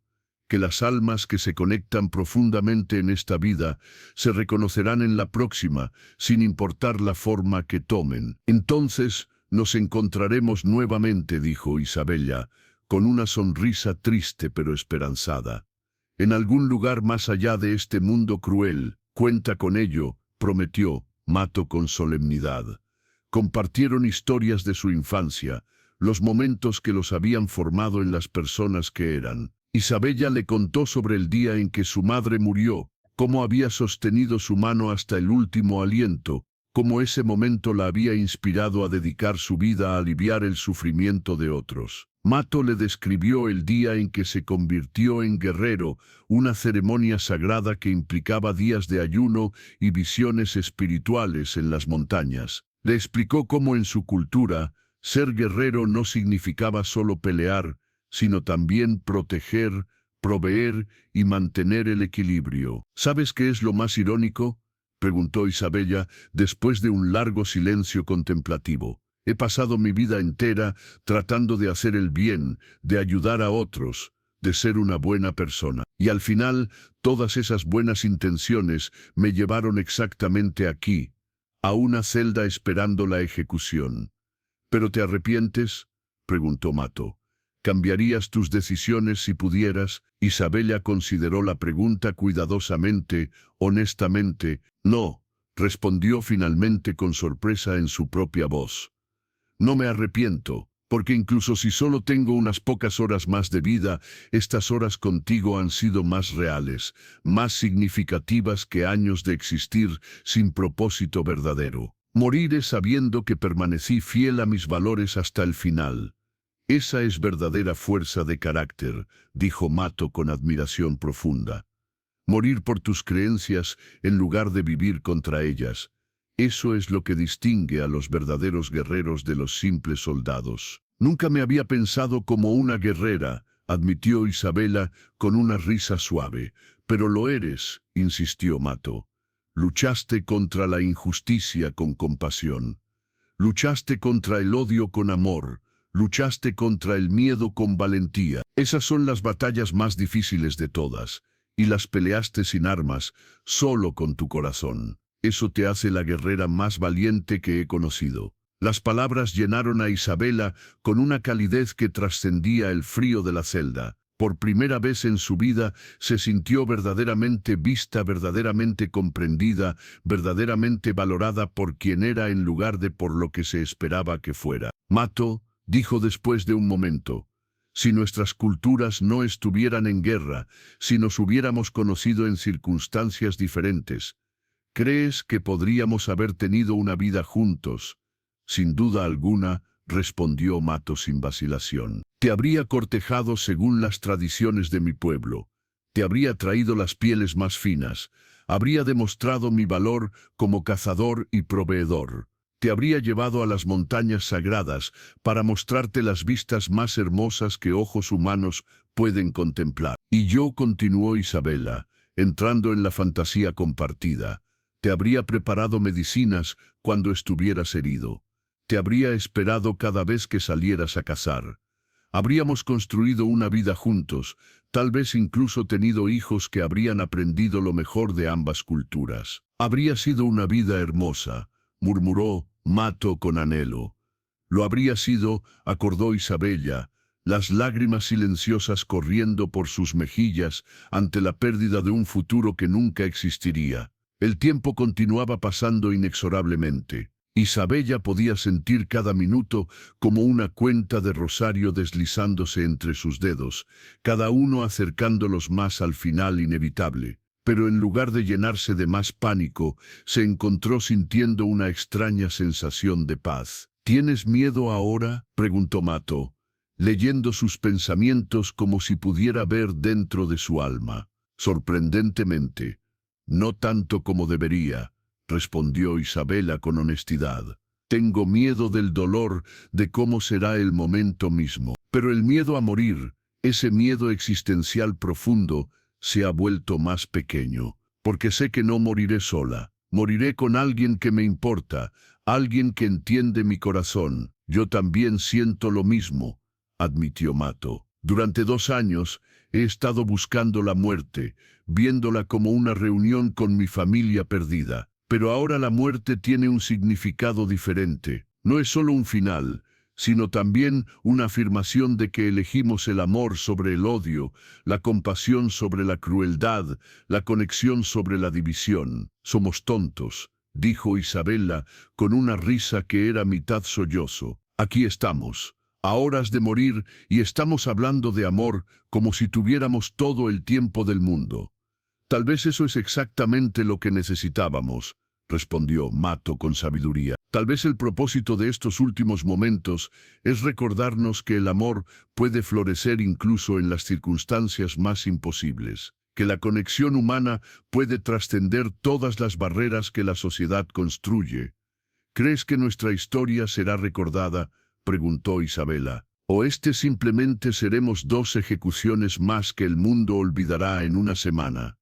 Speaker 1: «que las almas que se conectan profundamente en esta vida se reconocerán en la próxima, sin importar la forma que tomen. Entonces nos encontraremos nuevamente», dijo Isabella, con una sonrisa triste pero esperanzada. «En algún lugar más allá de este mundo cruel. Cuenta con ello», prometió Mato con solemnidad. Compartieron historias de su infancia, los momentos que los habían formado en las personas que eran. Isabella le contó sobre el día en que su madre murió, cómo había sostenido su mano hasta el último aliento, cómo ese momento la había inspirado a dedicar su vida a aliviar el sufrimiento de otros. Mato le describió el día en que se convirtió en guerrero, una ceremonia sagrada que implicaba días de ayuno y visiones espirituales en las montañas. Le explicó cómo en su cultura, ser guerrero no significaba solo pelear, sino también proteger, proveer y mantener el equilibrio. «¿Sabes qué es lo más irónico?», preguntó Isabella después de un largo silencio contemplativo. «He pasado mi vida entera tratando de hacer el bien, de ayudar a otros, de ser una buena persona. Y al final, todas esas buenas intenciones me llevaron exactamente aquí, a una celda esperando la ejecución». «¿Pero te arrepientes?», preguntó Mato. «¿Cambiarías tus decisiones si pudieras?». Isabella consideró la pregunta cuidadosamente, honestamente. «No», respondió finalmente con sorpresa en su propia voz. «No me arrepiento, porque incluso si solo tengo unas pocas horas más de vida, estas horas contigo han sido más reales, más significativas que años de existir sin propósito verdadero. Moriré sabiendo que permanecí fiel a mis valores hasta el final. Esa es verdadera fuerza de carácter, dijo Mato con admiración profunda. Morir por tus creencias en lugar de vivir contra ellas. Eso es lo que distingue a los verdaderos guerreros de los simples soldados. Nunca me había pensado como una guerrera, admitió Isabela con una risa suave. Pero lo eres, insistió Mato. Luchaste contra la injusticia con compasión. Luchaste contra el odio con amor. Luchaste contra el miedo con valentía. Esas son las batallas más difíciles de todas. Y las peleaste sin armas, solo con tu corazón. Eso te hace la guerrera más valiente que he conocido. Las palabras llenaron a Isabela con una calidez que trascendía el frío de la celda. Por primera vez en su vida se sintió verdaderamente vista, verdaderamente comprendida, verdaderamente valorada por quien era en lugar de por lo que se esperaba que fuera. Mato, dijo después de un momento, si nuestras culturas no estuvieran en guerra, si nos hubiéramos conocido en circunstancias diferentes, ¿crees que podríamos haber tenido una vida juntos? Sin duda alguna, respondió Mato sin vacilación. Te habría cortejado según las tradiciones de mi pueblo. Te habría traído las pieles más finas. Habría demostrado mi valor como cazador y proveedor. Te habría llevado a las montañas sagradas para mostrarte las vistas más hermosas que ojos humanos pueden contemplar. Y yo, continuó Isabela, entrando en la fantasía compartida, te habría preparado medicinas cuando estuvieras herido. Te habría esperado cada vez que salieras a cazar. Habríamos construido una vida juntos, tal vez incluso tenido hijos que habrían aprendido lo mejor de ambas culturas. Habría sido una vida hermosa, murmuró Mato con anhelo. Lo habría sido, acordó Isabella, las lágrimas silenciosas corriendo por sus mejillas ante la pérdida de un futuro que nunca existiría. El tiempo continuaba pasando inexorablemente. Isabella podía sentir cada minuto como una cuenta de rosario deslizándose entre sus dedos, cada uno acercándolos más al final inevitable. Pero en lugar de llenarse de más pánico, se encontró sintiendo una extraña sensación de paz. ¿Tienes miedo ahora?, preguntó Mato, leyendo sus pensamientos como si pudiera ver dentro de su alma. Sorprendentemente, no tanto como debería, respondió Isabela con honestidad. Tengo miedo del dolor, de cómo será el momento mismo. Pero el miedo a morir, ese miedo existencial profundo, se ha vuelto más pequeño, porque sé que no moriré sola. Moriré con alguien que me importa, alguien que entiende mi corazón. Yo también siento lo mismo, admitió Mato. Durante 2 años he estado buscando la muerte, viéndola como una reunión con mi familia perdida. Pero ahora la muerte tiene un significado diferente. No es solo un final, sino también una afirmación de que elegimos el amor sobre el odio, la compasión sobre la crueldad, la conexión sobre la división. Somos tontos, dijo Isabela con una risa que era mitad sollozo. Aquí estamos, a horas de morir, y estamos hablando de amor como si tuviéramos todo el tiempo del mundo. Tal vez eso es exactamente lo que necesitábamos, respondió Mato con sabiduría. Tal vez el propósito de estos últimos momentos es recordarnos que el amor puede florecer incluso en las circunstancias más imposibles, que la conexión humana puede trascender todas las barreras que la sociedad construye. ¿Crees que nuestra historia será recordada?, preguntó Isabela. ¿O simplemente seremos 2 ejecuciones más que el mundo olvidará en una semana?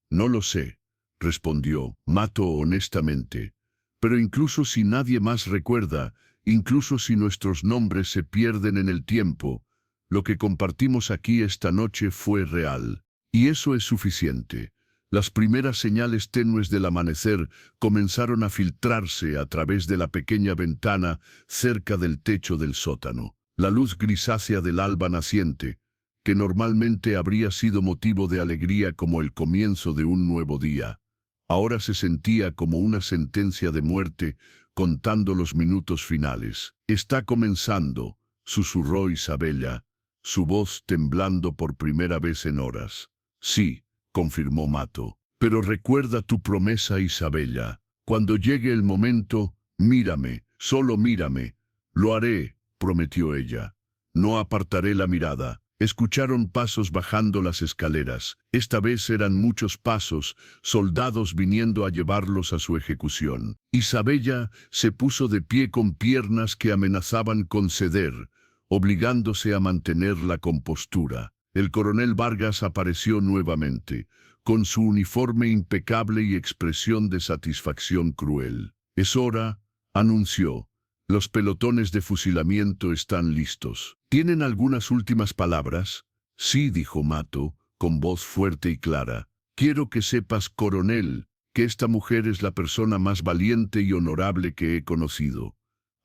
Speaker 1: No lo sé, respondió Mato honestamente. Pero incluso si nadie más recuerda, incluso si nuestros nombres se pierden en el tiempo, lo que compartimos aquí esta noche fue real. Y eso es suficiente. Las primeras señales tenues del amanecer comenzaron a filtrarse a través de la pequeña ventana cerca del techo del sótano. La luz grisácea del alba naciente, que normalmente habría sido motivo de alegría como el comienzo de un nuevo día, ahora se sentía como una sentencia de muerte, contando los minutos finales. Está comenzando, susurró Isabella, su voz temblando por primera vez en horas. Sí, confirmó Mato, pero recuerda tu promesa, Isabella. Cuando llegue el momento, mírame, solo mírame. Lo haré, prometió ella. no apartaré la mirada. Escucharon pasos bajando las escaleras. Esta vez eran muchos pasos, soldados viniendo a llevarlos a su ejecución. Isabella se puso de pie con piernas que amenazaban con ceder, obligándose a mantener la compostura. El coronel Vargas apareció nuevamente, con su uniforme impecable y expresión de satisfacción cruel. «Es hora», anunció. «Los pelotones de fusilamiento están listos. ¿Tienen algunas últimas palabras?» «Sí», dijo Mato, con voz fuerte y clara. «Quiero que sepas, coronel, que esta mujer es la persona más valiente y honorable que he conocido.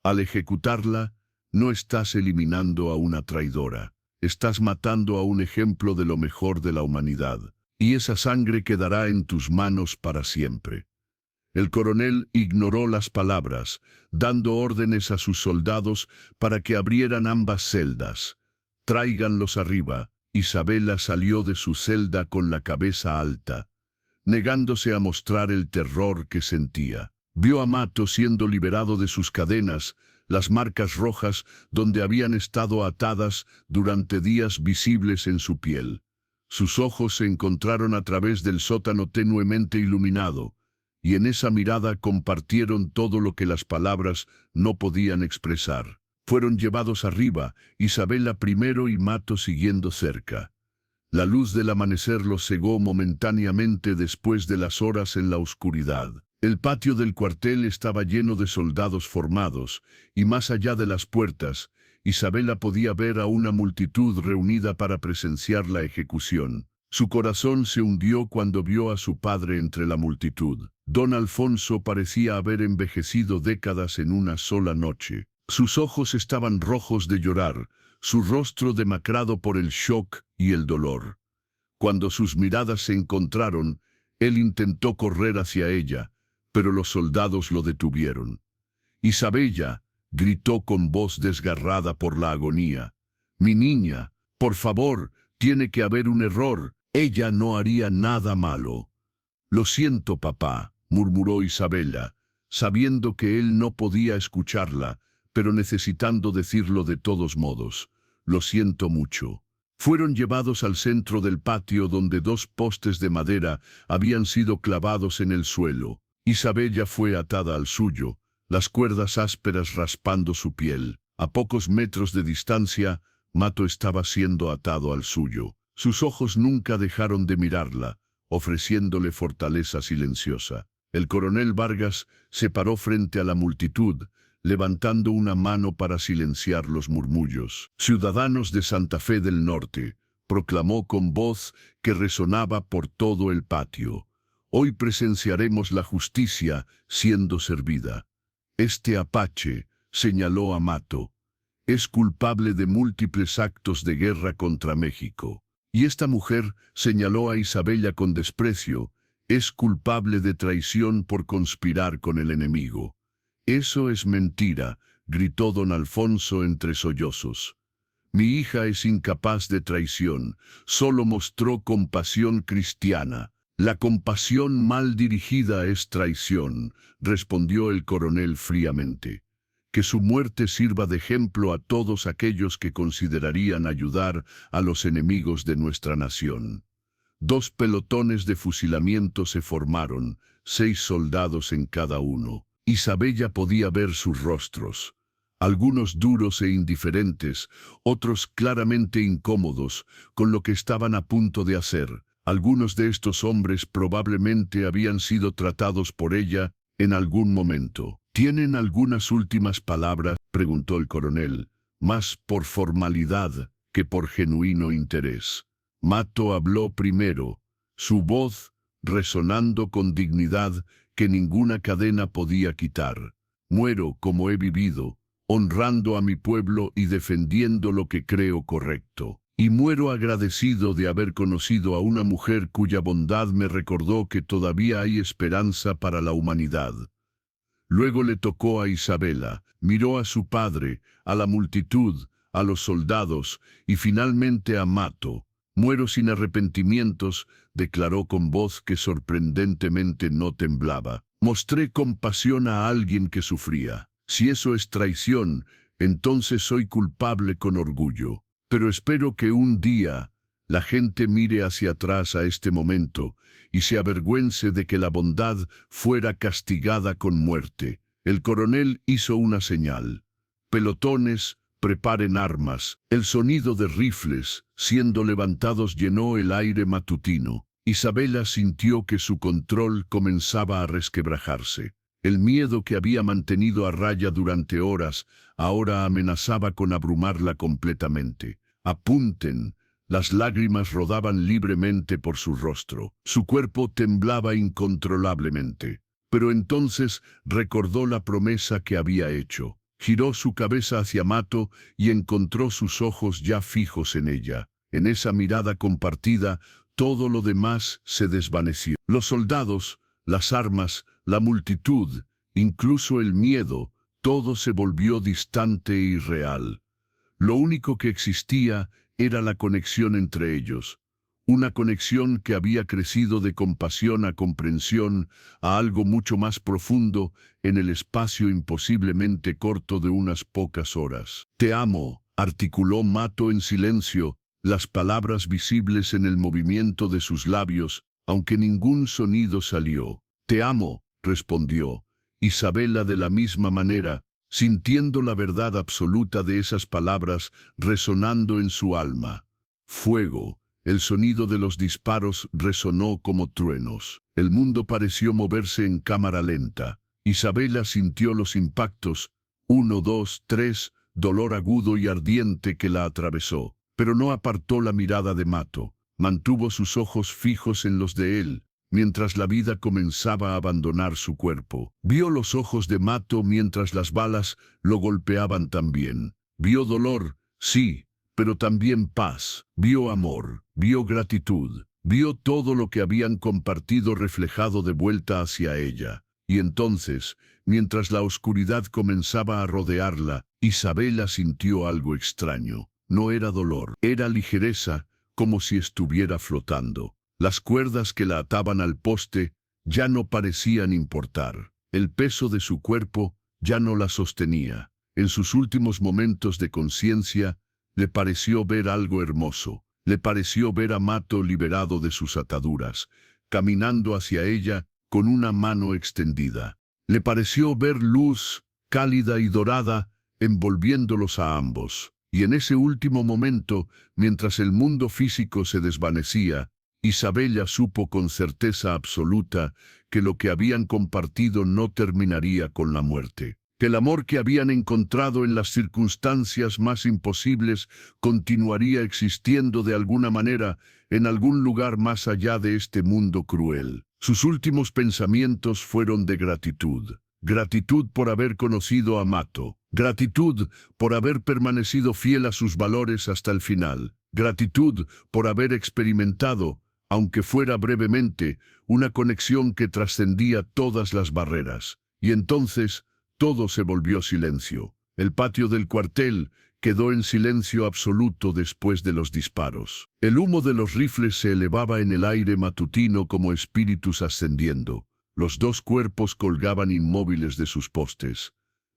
Speaker 1: Al ejecutarla, no estás eliminando a una traidora. Estás matando a un ejemplo de lo mejor de la humanidad. Y esa sangre quedará en tus manos para siempre». El coronel ignoró las palabras, dando órdenes a sus soldados para que abrieran ambas celdas. «Tráiganlos arriba». Isabella salió de su celda con la cabeza alta, negándose a mostrar el terror que sentía. Vio a Mato siendo liberado de sus cadenas, las marcas rojas donde habían estado atadas durante días visibles en su piel. Sus ojos se encontraron a través del sótano tenuemente iluminado, y en esa mirada compartieron todo lo que las palabras no podían expresar. Fueron llevados arriba, Isabella primero y Mato siguiendo cerca. La luz del amanecer los cegó momentáneamente después de las horas en la oscuridad. El patio del cuartel estaba lleno de soldados formados, y más allá de las puertas, Isabella podía ver a una multitud reunida para presenciar la ejecución. Su corazón se hundió cuando vio a su padre entre la multitud. Don Alfonso parecía haber envejecido décadas en una sola noche. Sus ojos estaban rojos de llorar, su rostro demacrado por el shock y el dolor. Cuando sus miradas se encontraron, él intentó correr hacia ella, pero los soldados lo detuvieron. «Isabella», gritó con voz desgarrada por la agonía. «Mi niña, por favor, tiene que haber un error. Ella no haría nada malo». «Lo siento, papá», murmuró Isabella, sabiendo que él no podía escucharla, pero necesitando decirlo de todos modos. «Lo siento mucho». Fueron llevados al centro del patio donde 2 postes de madera habían sido clavados en el suelo. Isabella fue atada al suyo, las cuerdas ásperas raspando su piel. A pocos metros de distancia, Mato estaba siendo atado al suyo. Sus ojos nunca dejaron de mirarla, ofreciéndole fortaleza silenciosa. El coronel Vargas se paró frente a la multitud, levantando una mano para silenciar los murmullos. «Ciudadanos de Santa Fe del Norte», proclamó con voz que resonaba por todo el patio, «hoy presenciaremos la justicia siendo servida. Este apache», señaló a Mato, «es culpable de múltiples actos de guerra contra México. Y esta mujer», señaló a Isabella con desprecio, «es culpable de traición por conspirar con el enemigo». «Eso es mentira», gritó don Alfonso entre sollozos. «Mi hija es incapaz de traición, solo mostró compasión cristiana». «La compasión mal dirigida es traición», respondió el coronel fríamente. «Que su muerte sirva de ejemplo a todos aquellos que considerarían ayudar a los enemigos de nuestra nación». 2 pelotones de fusilamiento se formaron, 6 soldados en cada uno. Isabella podía ver sus rostros, algunos duros e indiferentes, otros claramente incómodos con lo que estaban a punto de hacer. Algunos de estos hombres probablemente habían sido tratados por ella en algún momento. «¿Tienen algunas últimas palabras?», preguntó el coronel, más por formalidad que por genuino interés. Mato habló primero, su voz resonando con dignidad que ninguna cadena podía quitar. «Muero como he vivido, honrando a mi pueblo y defendiendo lo que creo correcto. Y muero agradecido de haber conocido a una mujer cuya bondad me recordó que todavía hay esperanza para la humanidad». Luego le tocó a Isabella, miró a su padre, a la multitud, a los soldados y finalmente a Mato. «Muero sin arrepentimientos», declaró con voz que sorprendentemente no temblaba. «Mostré compasión a alguien que sufría. Si eso es traición, entonces soy culpable con orgullo. Pero espero que un día la gente mire hacia atrás a este momento y se avergüence de que la bondad fuera castigada con muerte. El coronel hizo una señal. Pelotones, preparen armas. El sonido de rifles, siendo levantados, llenó el aire matutino. Isabela sintió que su control comenzaba a resquebrajarse. El miedo que había mantenido a raya durante horas ahora amenazaba con abrumarla completamente. Apunten. Las lágrimas rodaban libremente por su rostro. Su cuerpo temblaba incontrolablemente. Pero entonces recordó la promesa que había hecho. Giró su cabeza hacia Mato y encontró sus ojos ya fijos en ella. En esa mirada compartida, todo lo demás se desvaneció. Los soldados, las armas, la multitud, incluso el miedo, todo se volvió distante e irreal. Lo único que existía era la conexión entre ellos. Una conexión que había crecido de compasión a comprensión a algo mucho más profundo en el espacio imposiblemente corto de unas pocas horas. «Te amo», articuló Mato en silencio, las palabras visibles en el movimiento de sus labios, aunque ningún sonido salió. «Te amo», respondió Isabela de la misma manera, sintiendo la verdad absoluta de esas palabras resonando en su alma. Fuego. El sonido de los disparos resonó como truenos. El mundo pareció moverse en cámara lenta. Isabela sintió los impactos, 1, 2, 3, dolor agudo y ardiente que la atravesó. Pero no apartó la mirada de Mato. Mantuvo sus ojos fijos en los de él, mientras la vida comenzaba a abandonar su cuerpo. Vio los ojos de Mato mientras las balas lo golpeaban también. Vio dolor, sí, pero también paz. Vio amor, vio gratitud, vio todo lo que habían compartido reflejado de vuelta hacia ella. Y entonces, mientras la oscuridad comenzaba a rodearla, Isabela sintió algo extraño. No era dolor, era ligereza, como si estuviera flotando. Las cuerdas que la ataban al poste ya no parecían importar. El peso de su cuerpo ya no la sostenía. En sus últimos momentos de conciencia, le pareció ver algo hermoso. Le pareció ver a Mato liberado de sus ataduras, caminando hacia ella con una mano extendida. Le pareció ver luz, cálida y dorada, envolviéndolos a ambos. Y en ese último momento, mientras el mundo físico se desvanecía, Isabela supo con certeza absoluta que lo que habían compartido no terminaría con la muerte. Que el amor que habían encontrado en las circunstancias más imposibles continuaría existiendo de alguna manera en algún lugar más allá de este mundo cruel. Sus últimos pensamientos fueron de gratitud. Gratitud por haber conocido a Mato. Gratitud por haber permanecido fiel a sus valores hasta el final. Gratitud por haber experimentado, aunque fuera brevemente, una conexión que trascendía todas las barreras. Y entonces, todo se volvió silencio. El patio del cuartel quedó en silencio absoluto después de los disparos. El humo de los rifles se elevaba en el aire matutino como espíritus ascendiendo. Los dos cuerpos colgaban inmóviles de sus postes,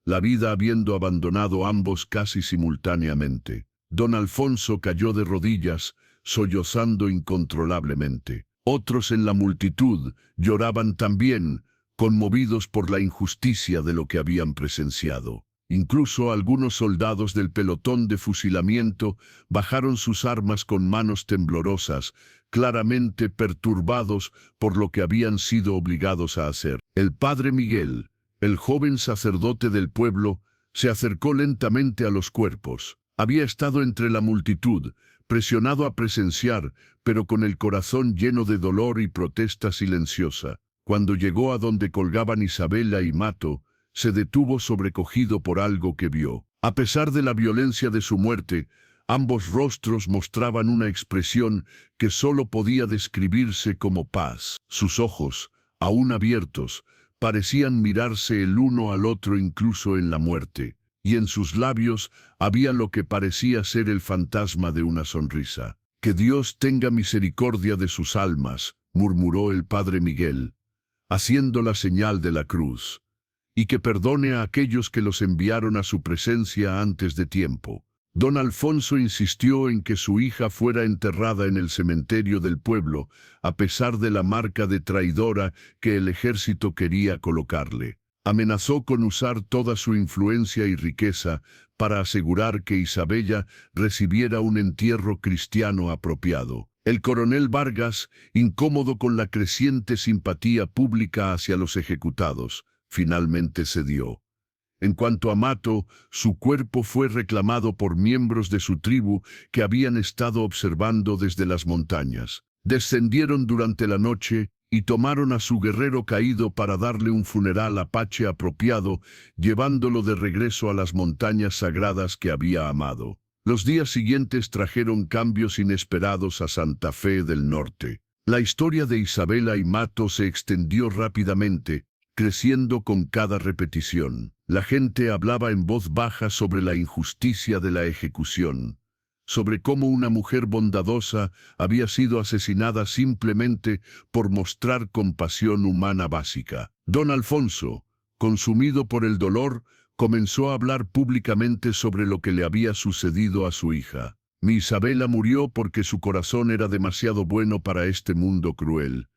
Speaker 1: la vida habiendo abandonado ambos casi simultáneamente. Don Alfonso cayó de rodillas, sollozando incontrolablemente. Otros en la multitud lloraban también, conmovidos por la injusticia de lo que habían presenciado. Incluso algunos soldados del pelotón de fusilamiento bajaron sus armas con manos temblorosas, claramente perturbados por lo que habían sido obligados a hacer. El padre Miguel, el joven sacerdote del pueblo, se acercó lentamente a los cuerpos. Había estado entre la multitud, presionado a presenciar, pero con el corazón lleno de dolor y protesta silenciosa. Cuando llegó a donde colgaban Isabela y Mato, se detuvo sobrecogido por algo que vio. A pesar de la violencia de su muerte, ambos rostros mostraban una expresión que solo podía describirse como paz. Sus ojos, aún abiertos, parecían mirarse el uno al otro incluso en la muerte, y en sus labios había lo que parecía ser el fantasma de una sonrisa. «Que Dios tenga misericordia de sus almas», murmuró el padre Miguel, haciendo la señal de la cruz. y que perdone a aquellos que los enviaron a su presencia antes de tiempo. Don Alfonso insistió en que su hija fuera enterrada en el cementerio del pueblo, a pesar de la marca de traidora que el ejército quería colocarle. Amenazó con usar toda su influencia y riqueza para asegurar que Isabella recibiera un entierro cristiano apropiado. El coronel Vargas, incómodo con la creciente simpatía pública hacia los ejecutados, finalmente cedió. En cuanto a Mato, su cuerpo fue reclamado por miembros de su tribu que habían estado observando desde las montañas. Descendieron durante la noche y tomaron a su guerrero caído para darle un funeral apache apropiado, llevándolo de regreso a las montañas sagradas que había amado. Los días siguientes trajeron cambios inesperados a Santa Fe del Norte. La historia de Isabella y Mato se extendió rápidamente, creciendo con cada repetición. La gente hablaba en voz baja sobre la injusticia de la ejecución, sobre cómo una mujer bondadosa había sido asesinada simplemente por mostrar compasión humana básica. Don Alfonso, consumido por el dolor, comenzó a hablar públicamente sobre lo que le había sucedido a su hija. Mi Isabella murió porque su corazón era demasiado bueno para este mundo cruel,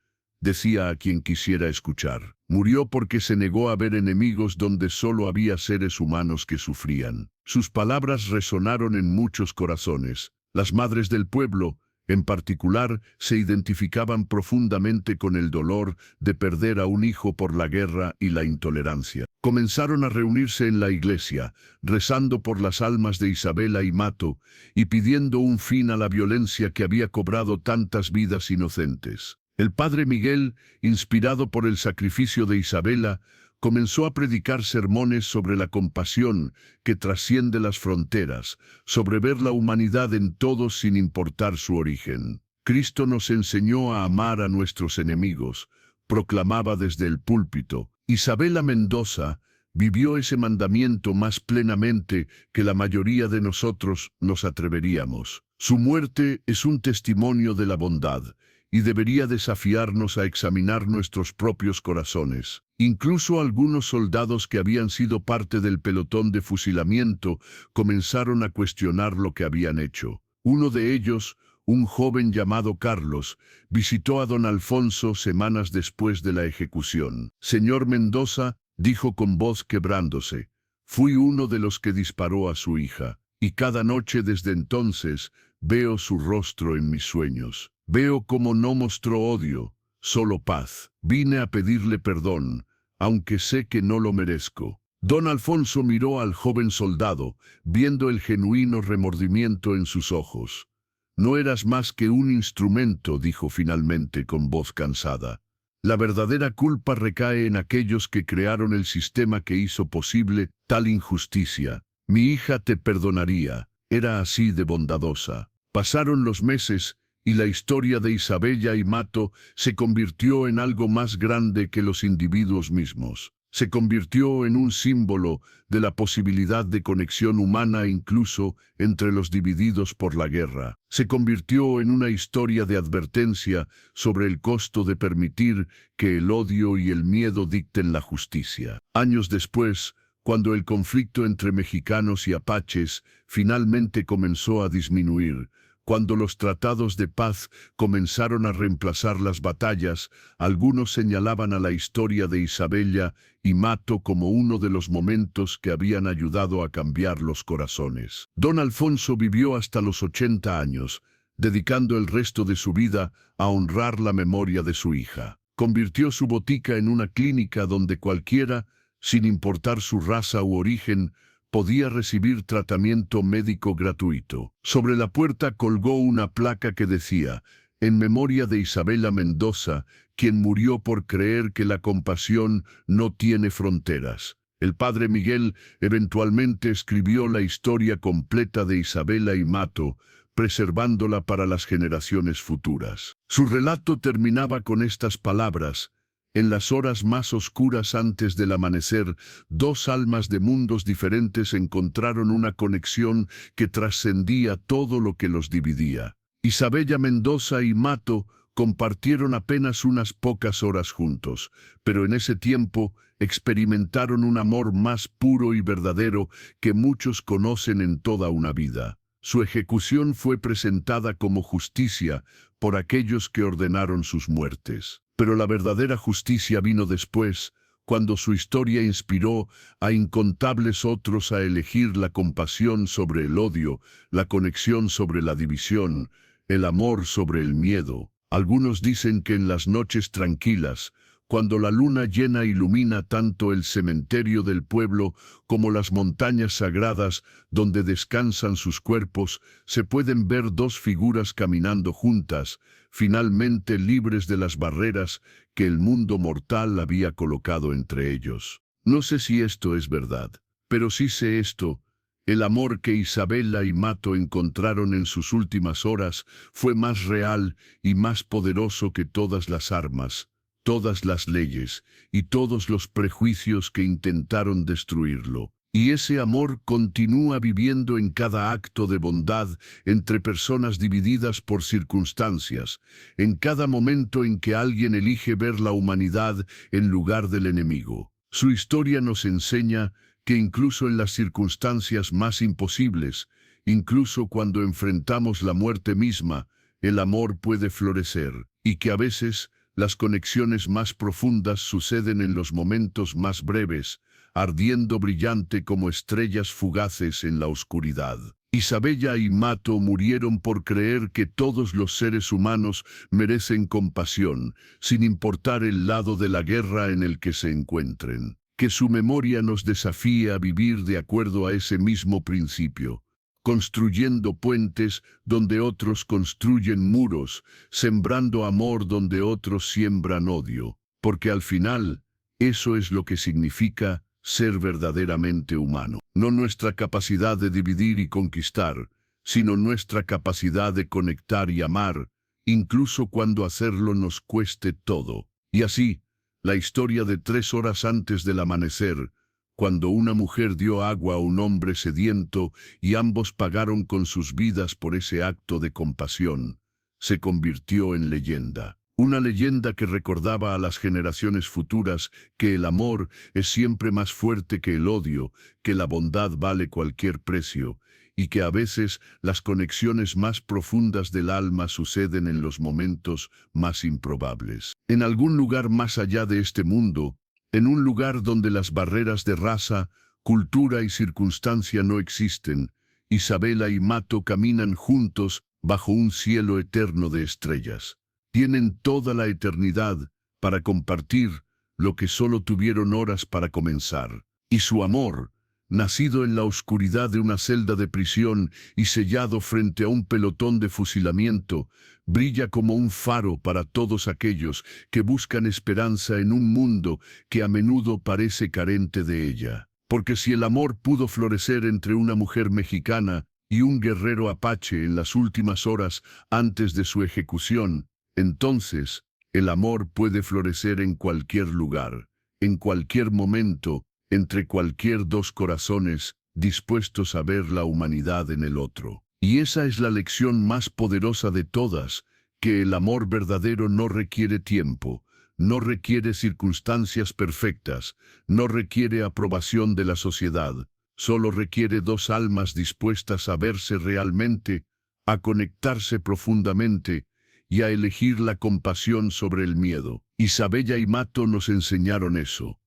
Speaker 1: decía a quien quisiera escuchar. Murió porque se negó a ver enemigos donde solo había seres humanos que sufrían. Sus palabras resonaron en muchos corazones. Las madres del pueblo, en particular, se identificaban profundamente con el dolor de perder a un hijo por la guerra y la intolerancia. Comenzaron a reunirse en la iglesia, rezando por las almas de Isabella y Mato y pidiendo un fin a la violencia que había cobrado tantas vidas inocentes. El padre Miguel, inspirado por el sacrificio de Isabella, comenzó a predicar sermones sobre la compasión que trasciende las fronteras, sobre ver la humanidad en todos sin importar su origen. Cristo nos enseñó a amar a nuestros enemigos, proclamaba desde el púlpito. Isabella Mendoza vivió ese mandamiento más plenamente que la mayoría de nosotros nos atreveríamos. Su muerte es un testimonio de la bondad, y debería desafiarnos a examinar nuestros propios corazones. Incluso algunos soldados que habían sido parte del pelotón de fusilamiento comenzaron a cuestionar lo que habían hecho. Uno de ellos, un joven llamado Carlos, visitó a don Alfonso semanas después de la ejecución. Señor Mendoza, dijo con voz quebrándose, fui uno de los que disparó a su hija, y cada noche desde entonces veo su rostro en mis sueños. Veo cómo no mostró odio, solo paz. Vine a pedirle perdón, aunque sé que no lo merezco. Don Alfonso miró al joven soldado, viendo el genuino remordimiento en sus ojos. No eras más que un instrumento, dijo finalmente con voz cansada. La verdadera culpa recae en aquellos que crearon el sistema que hizo posible tal injusticia. Mi hija te perdonaría, era así de bondadosa. Pasaron los meses, y la historia de Isabella y Mato se convirtió en algo más grande que los individuos mismos. Se convirtió en un símbolo de la posibilidad de conexión humana incluso entre los divididos por la guerra. Se convirtió en una historia de advertencia sobre el costo de permitir que el odio y el miedo dicten la justicia. Años después, cuando el conflicto entre mexicanos y apaches finalmente comenzó a disminuir, cuando los tratados de paz comenzaron a reemplazar las batallas, algunos señalaban a la historia de Isabella y Mato como uno de los momentos que habían ayudado a cambiar los corazones. Don Alfonso vivió hasta los 80 años, dedicando el resto de su vida a honrar la memoria de su hija. Convirtió su botica en una clínica donde cualquiera, sin importar su raza u origen, podía recibir tratamiento médico gratuito. Sobre la puerta colgó una placa que decía, en memoria de Isabella Mendoza, quien murió por creer que la compasión no tiene fronteras. El padre Miguel eventualmente escribió la historia completa de Isabella y Mato, preservándola para las generaciones futuras. Su relato terminaba con estas palabras: en las horas más oscuras antes del amanecer, dos almas de mundos diferentes encontraron una conexión que trascendía todo lo que los dividía. Isabella Mendoza y Mato Compartieron apenas unas pocas horas juntos, pero en ese tiempo experimentaron un amor más puro y verdadero que muchos conocen en toda una vida. Su ejecución fue presentada como justicia por aquellos que ordenaron sus muertes. Pero la verdadera justicia vino después, cuando su historia inspiró a incontables otros a elegir la compasión sobre el odio, la conexión sobre la división, el amor sobre el miedo. Algunos dicen que en las noches tranquilas, cuando la luna llena ilumina tanto el cementerio del pueblo como las montañas sagradas donde descansan sus cuerpos, se pueden ver dos figuras caminando juntas, finalmente libres de las barreras que el mundo mortal había colocado entre ellos. No sé si esto es verdad, pero sí sé esto: el amor que Isabela y Mato encontraron en sus últimas horas fue más real y más poderoso que todas las armas, todas las leyes y todos los prejuicios que intentaron destruirlo. Y ese amor continúa viviendo en cada acto de bondad entre personas divididas por circunstancias, en cada momento en que alguien elige ver la humanidad en lugar del enemigo. Su historia nos enseña que incluso en las circunstancias más imposibles, incluso cuando enfrentamos la muerte misma, el amor puede florecer, y que a veces las conexiones más profundas suceden en los momentos más breves, ardiendo brillante como estrellas fugaces en la oscuridad. Isabela y Mato murieron por creer que todos los seres humanos merecen compasión, sin importar el lado de la guerra en el que se encuentren. Que su memoria nos desafíe a vivir de acuerdo a ese mismo principio, construyendo puentes donde otros construyen muros, sembrando amor donde otros siembran odio, porque al final, eso es lo que significa ser verdaderamente humano. No nuestra capacidad de dividir y conquistar, sino nuestra capacidad de conectar y amar, incluso cuando hacerlo nos cueste todo. Y así, la historia de 3 horas antes del amanecer, cuando una mujer dio agua a un hombre sediento y ambos pagaron con sus vidas por ese acto de compasión, se convirtió en leyenda. Una leyenda que recordaba a las generaciones futuras que el amor es siempre más fuerte que el odio, que la bondad vale cualquier precio, y que a veces las conexiones más profundas del alma suceden en los momentos más improbables. En algún lugar más allá de este mundo, en un lugar donde las barreras de raza, cultura y circunstancia no existen, Isabela y Mato caminan juntos bajo un cielo eterno de estrellas. Tienen toda la eternidad para compartir lo que solo tuvieron horas para comenzar. Y su amor, nacido en la oscuridad de una celda de prisión y sellado frente a un pelotón de fusilamiento, brilla como un faro para todos aquellos que buscan esperanza en un mundo que a menudo parece carente de ella. Porque si el amor pudo florecer entre una mujer mexicana y un guerrero apache en las últimas horas antes de su ejecución, entonces el amor puede florecer en cualquier lugar, en cualquier momento, entre cualquier dos corazones dispuestos a ver la humanidad en el otro. Y esa es la lección más poderosa de todas, que el amor verdadero no requiere tiempo, no requiere circunstancias perfectas, no requiere aprobación de la sociedad, solo requiere dos almas dispuestas a verse realmente, a conectarse profundamente y a elegir la compasión sobre el miedo. Isabela y Mato nos enseñaron eso.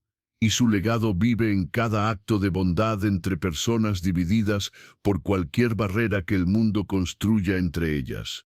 Speaker 1: Y su legado vive en cada acto de bondad entre personas divididas por cualquier barrera que el mundo construya entre ellas.